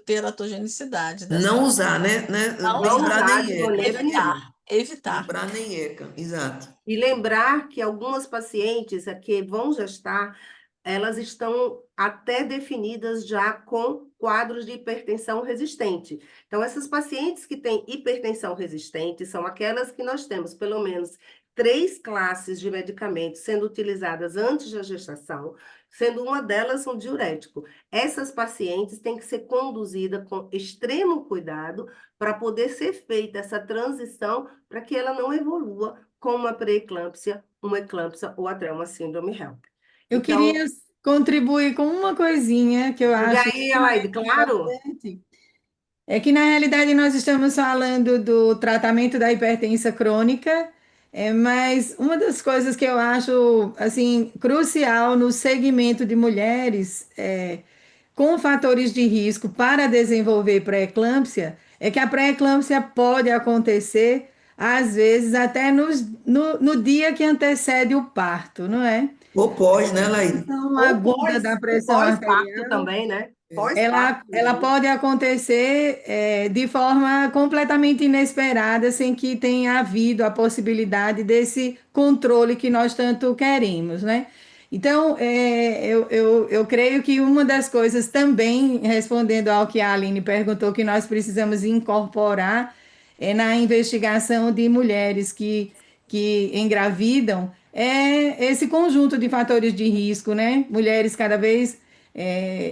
teratogenicidade dessa. Não usar, né? Não Nem Não usar, Bra usar nem de ECA. maneira nenhuma. Nem evitar. Bra nem ECA, exato. E lembrar que algumas pacientes que vão gestar, elas estão até definidas já com quadros de hipertensão resistente. Então, essas pacientes que têm hipertensão resistente são aquelas que nós temos pelo menos 3 classes de medicamentos sendo utilizadas antes da gestação, sendo uma delas um diurético. Essas pacientes têm que ser conduzidas com extremo cuidado para poder ser feita essa transição para que ela não evolua com uma pré-eclâmpsia, uma eclâmpsia ou até uma síndrome HELP. Eu Então, queria contribuir com uma coisinha que eu diga acho aí, Alaide, extremamente claro? importante. É que, na realidade, nós estamos falando do tratamento da hipertensão crônica, mas uma das coisas que eu acho, assim, crucial no segmento de mulheres com fatores de risco para desenvolver pré-eclâmpsia é que a pré-eclâmpsia pode acontecer, às vezes, até no dia que antecede o parto, não é? Ou pós, né, Laís? Então, Ou aguda da o pressão pós-parto arterial. também, né? É. Pós-parto Ela também. pode acontecer de forma completamente inesperada, sem que tenha havido a possibilidade desse controle que nós tanto queremos, né? Então, eu creio que uma das coisas também, respondendo ao que a Aline perguntou, que nós precisamos incorporar na investigação de mulheres que engravidam, é esse conjunto de fatores de risco, né? Mulheres cada vez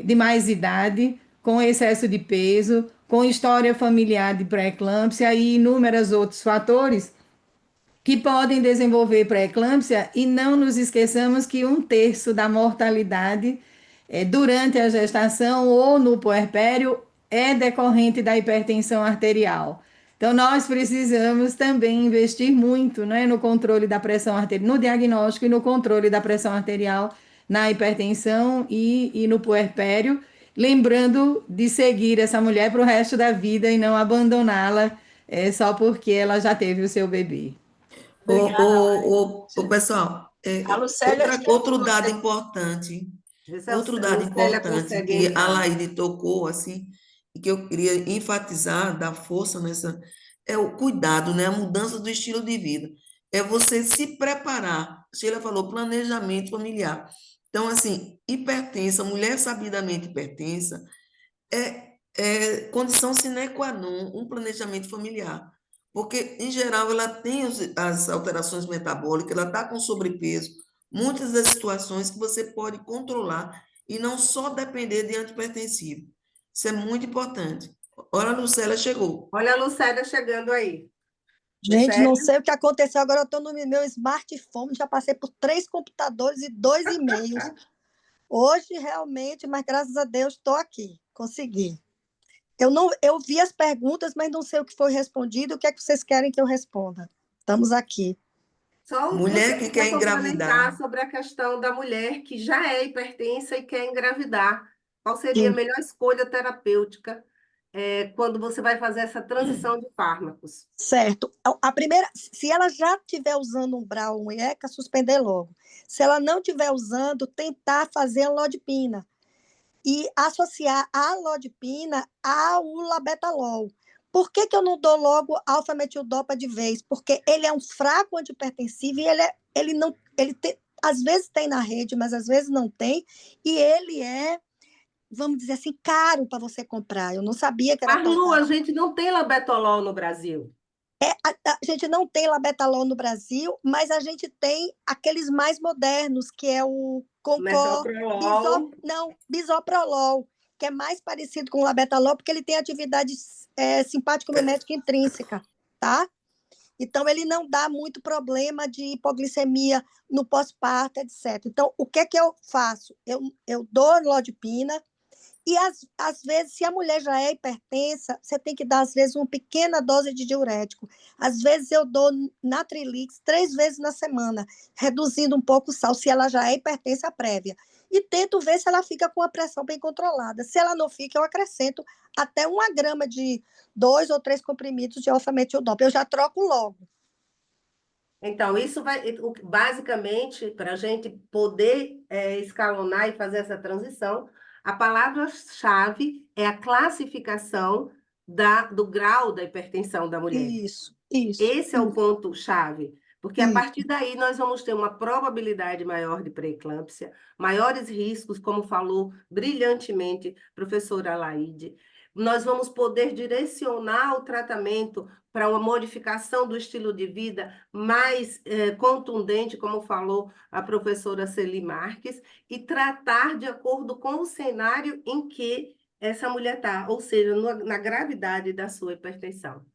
de mais idade, com excesso de peso, com história familiar de pré-eclâmpsia e inúmeros outros fatores que podem desenvolver pré-eclâmpsia, e não nos esqueçamos que 1/3 da mortalidade durante a gestação ou no puerpério é decorrente da hipertensão arterial. Então, nós precisamos também investir muito, né, no controle da pressão arterial, no diagnóstico e no controle da pressão arterial na hipertensão e no puerpério, lembrando de seguir essa mulher para o resto da vida e não abandoná-la só porque ela já teve o seu bebê. Obrigada. Pessoal, A Lucélia tinha outro dado você. importante, Vê se outro a dado Lucélia importante consegue que a entrar. Laide tocou, assim, e que eu queria enfatizar, dar força nessa, é o cuidado, né? A mudança do estilo de vida. é você se preparar. Sheila falou planejamento familiar. Então, assim, hipertensa, mulher sabidamente hipertensa, é condição sine qua non um planejamento familiar. Porque, em geral, ela tem as alterações metabólicas, ela está com sobrepeso, muitas das situações que você pode controlar e não só depender de antipertensivo. Isso é muito importante. Olha, a Lucélia chegou. Olha a Lucélia chegando aí. Gente, não Lucélia? sei o que aconteceu. Agora eu estou no meu smartphone, já passei por 3 computadores e 2 e-mails. Hoje, realmente, mas graças a Deus, estou aqui. Consegui. Eu vi as perguntas, mas não sei o que foi respondido. O que é que vocês querem que eu responda? Estamos aqui. Só você Mulher que queria quer complementar engravidar. sobre a questão da mulher que já é hipertensa e quer engravidar. Qual seria a Sim, melhor escolha terapêutica quando você vai fazer essa transição de fármacos? certo. A primeira, se ela já estiver usando um Brau, um IECA, suspender logo. Se ela não estiver usando, tentar fazer a lodipina e associar a lodipina ao labetalol. Por que, que eu não dou logo alfa-metildopa de vez? Porque ele é um fraco antipertensivo e ele não, ele tem, às vezes tem na rede, mas às vezes não tem, e ele é, vamos dizer assim, caro para você comprar. Eu não sabia que era Mas, tão Lu, a caro. gente não tem labetolol no Brasil. A gente não tem labetalol no Brasil, mas a gente tem aqueles mais modernos, que é o Concor, Metoprolol. bisoprolol, que é mais parecido com o labetalol, porque ele tem atividade simpático-mimética intrínseca, tá? Então, ele não dá muito problema de hipoglicemia no pós-parto, etc. Então, o que é que eu faço? Eu dou lodipina, e, às vezes, se a mulher já é hipertensa, você tem que dar, às vezes, uma pequena dose de diurético. Às vezes, eu dou Natrilix 3 vezes na semana, reduzindo um pouco o sal, se ela já é hipertensa prévia. E tento ver se ela fica com a pressão bem controlada. Se ela não fica, eu acrescento até 1 grama de 2 ou 3 comprimidos de alfa-metildopa. Eu já troco logo. Então, isso vai, basicamente, para a gente poder escalonar e fazer essa transição, a palavra-chave é a classificação do grau da hipertensão da mulher. Isso, isso, Esse é o ponto-chave, porque a isso. partir daí nós vamos ter uma probabilidade maior de pré-eclâmpsia, maiores riscos, como falou brilhantemente a professora Laide. Nós vamos poder direcionar o tratamento para uma modificação do estilo de vida mais contundente, como falou a professora Celi Marques, e tratar de acordo com o cenário em que essa mulher está, ou seja, na gravidade da sua hipertensão.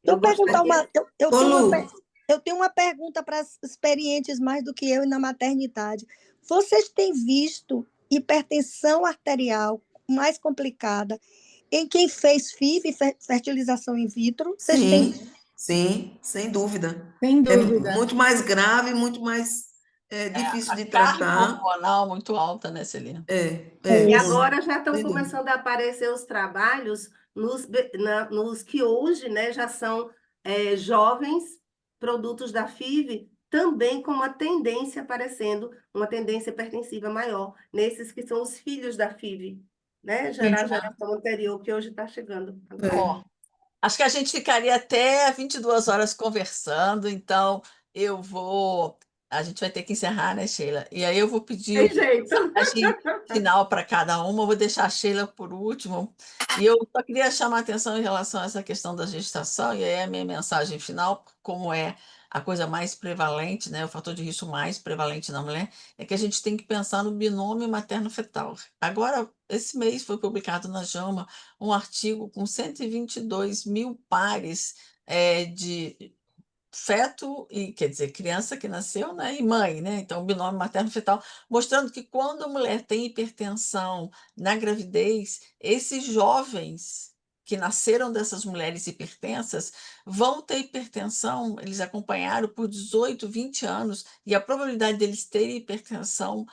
Eu Eu perguntar gostaria. uma, eu Ô, tenho uma, Lu, eu tenho uma pergunta para as experientes mais do que eu na maternidade. Vocês têm visto hipertensão arterial mais complicada em quem fez FIV, fertilização in vitro? Vocês têm? sim, sem dúvida. Sem É dúvida. muito mais grave, muito mais difícil A de carga tratar. hormonal muito alta, né, Celina? E Muito, agora já estão sem dúvida. começando a aparecer os trabalhos nos que hoje, né, já são jovens produtos da FIV, também com uma tendência aparecendo, uma tendência hipertensiva maior, nesses que são os filhos da FIV, né, Pois a é. geração anterior, que hoje está chegando agora. Ó, acho que a gente ficaria até 22 horas conversando, então eu vou. A gente vai ter que encerrar, né, Sheila? E aí eu vou pedir Tem uma jeito. mensagem final para cada uma, eu vou deixar a Sheila por último. E eu só queria chamar a atenção em relação a essa questão da gestação, e aí a minha mensagem final, como é a coisa mais prevalente, né, o fator de risco mais prevalente na mulher, é que a gente tem que pensar no binômio materno-fetal. Agora, esse mês foi publicado na JAMA um artigo com 122 mil pares de feto e, quer dizer, criança que nasceu, né, e mãe, né? Então, binômio materno-fetal, mostrando que quando a mulher tem hipertensão na gravidez, esses jovens que nasceram dessas mulheres hipertensas vão ter hipertensão, eles acompanharam por 18, 20 anos, e a probabilidade deles terem hipertensão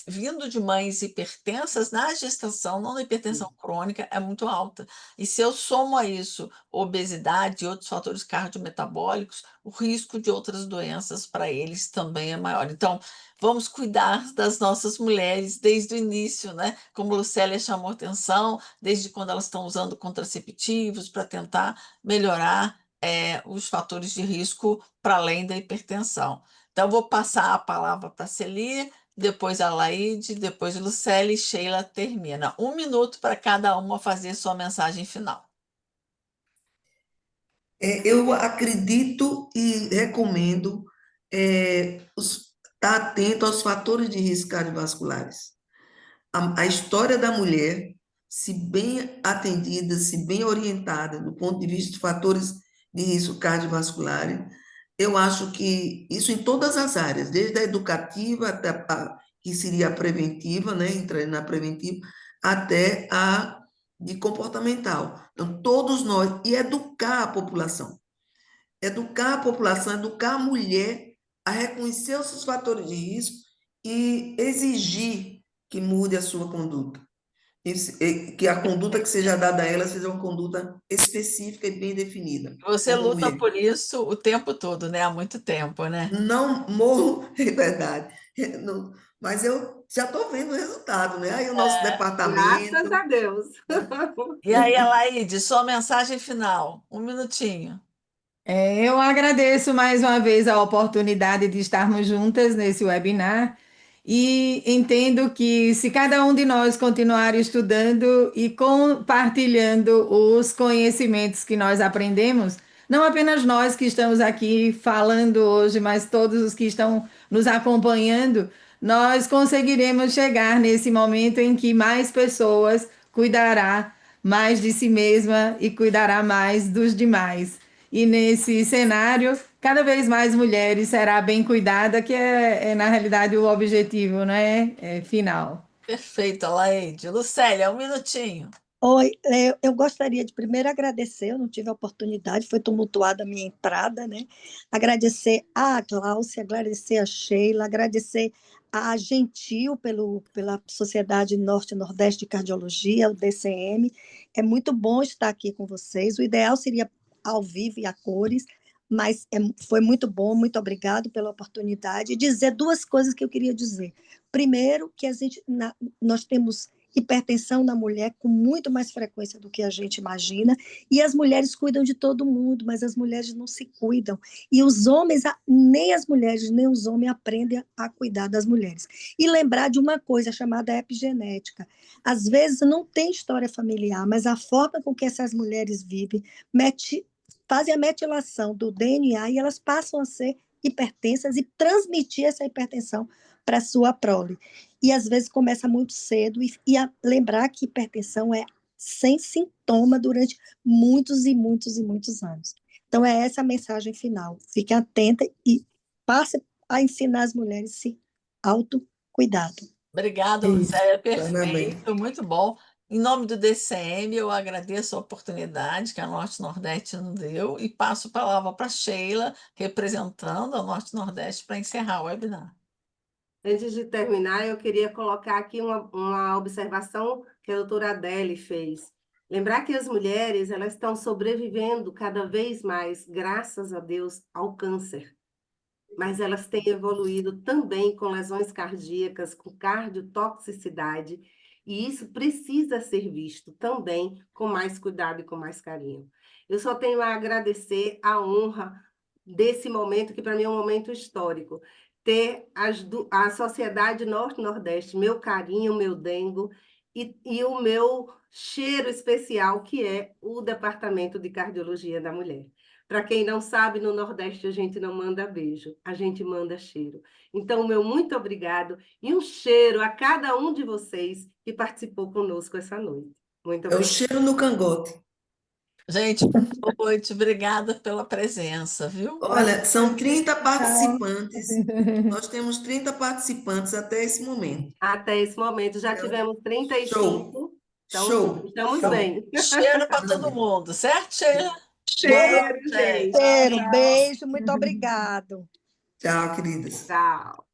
vindo de mães hipertensas na gestação, não na hipertensão crônica, é muito alta. E se eu somo a isso obesidade e outros fatores cardiometabólicos, o risco de outras doenças para eles também é maior. Então, vamos cuidar das nossas mulheres desde o início, né? Como Lucélia chamou atenção, desde quando elas estão usando contraceptivos para tentar melhorar os fatores de risco para além da hipertensão. Então, vou passar a palavra para a Celi, depois a Laide, depois a Lucélia e Sheila termina. 1 minuto para cada uma fazer sua mensagem final. Eu acredito e recomendo estar atento aos fatores de risco cardiovasculares. A história da mulher, se bem atendida, se bem orientada do ponto de vista de fatores de risco cardiovascular, eu acho que isso em todas as áreas, desde a educativa até que seria a preventiva, né, entrando na preventiva, até a de comportamental. Então, todos nós, e educar a população, educar a mulher a reconhecer os seus fatores de risco e exigir que mude a sua conduta. Que a conduta que seja dada a ela seja uma conduta específica e bem definida. Você Como luta mulher. por isso o tempo todo, né? Há muito tempo, né? Não morro, é verdade. Mas eu já estou vendo o resultado, né? Aí o nosso Graças departamento, a Deus. né? E aí, Alaide, sua mensagem final. 1 minutinho. Eu agradeço mais uma vez a oportunidade de estarmos juntas nesse webinar e entendo que se cada um de nós continuar estudando e compartilhando os conhecimentos que nós aprendemos, não apenas nós que estamos aqui falando hoje, mas todos os que estão nos acompanhando, nós conseguiremos chegar nesse momento em que mais pessoas cuidará mais de si mesma e cuidará mais dos demais. E nesse cenário, cada vez mais mulheres será bem cuidada, que na realidade o objetivo, né, final. Perfeito, Alaide. Lucélia, 1 minutinho. Oi, eu gostaria de primeiro agradecer, eu não tive a oportunidade, foi tumultuada a minha entrada, né? Agradecer a Gláucia, agradecer a Sheila, agradecer a Gentil pela Sociedade Norte-Nordeste de Cardiologia, o DCM. É muito bom estar aqui com vocês. O ideal seria ao vivo e a cores, mas foi muito bom, muito obrigado pela oportunidade. E dizer duas coisas que eu queria dizer. Primeiro, que nós temos hipertensão na mulher com muito mais frequência do que a gente imagina, e as mulheres cuidam de todo mundo, mas as mulheres não se cuidam, e os homens, nem as mulheres, nem os homens aprendem a cuidar das mulheres. E lembrar de uma coisa chamada epigenética, às vezes não tem história familiar, mas a forma com que essas mulheres vivem, fazem a metilação do DNA e elas passam a ser hipertensas e transmitir essa hipertensão para a sua prole. E às vezes começa muito cedo, lembrar que hipertensão é sem sintoma durante muitos e muitos e muitos anos. Então é essa a mensagem final. Fique atenta e passe a ensinar as mulheres esse autocuidado. Obrigada, Isso. Lucélia. Parabéns. Perfeito, muito bom. Em nome do DCM, eu agradeço a oportunidade que a Norte-Nordeste nos deu e passo a palavra para a Sheila, representando a Norte-Nordeste, para encerrar o webinar. Antes de terminar, eu queria colocar aqui uma observação que a doutora Adele fez. Lembrar que as mulheres elas estão sobrevivendo cada vez mais, graças a Deus, ao câncer. Mas elas têm evoluído também com lesões cardíacas, com cardiotoxicidade, e isso precisa ser visto também com mais cuidado e com mais carinho. Eu só tenho a agradecer a honra desse momento, que para mim é um momento histórico, ter a Sociedade Norte-Nordeste, meu carinho, meu dengo, e o meu cheiro especial, que é o Departamento de Cardiologia da Mulher. Para quem não sabe, no Nordeste a gente não manda beijo, a gente manda cheiro. Então, meu muito obrigado e um cheiro a cada um de vocês que participou conosco essa noite. Muito É o obrigada. cheiro no cangote. Gente, boa noite, obrigada pela presença, viu? Olha, são 30 Tchau. participantes. Nós temos 30 participantes até esse momento. Até esse momento já Então, tivemos show, 35, então show, estamos show. bem. Cheiro para todo Parabéns. mundo, certo, Sheila? Cheiro, Bom, gente. gente. Cheiro, beijo, muito obrigado. Tchau, queridas. Tchau.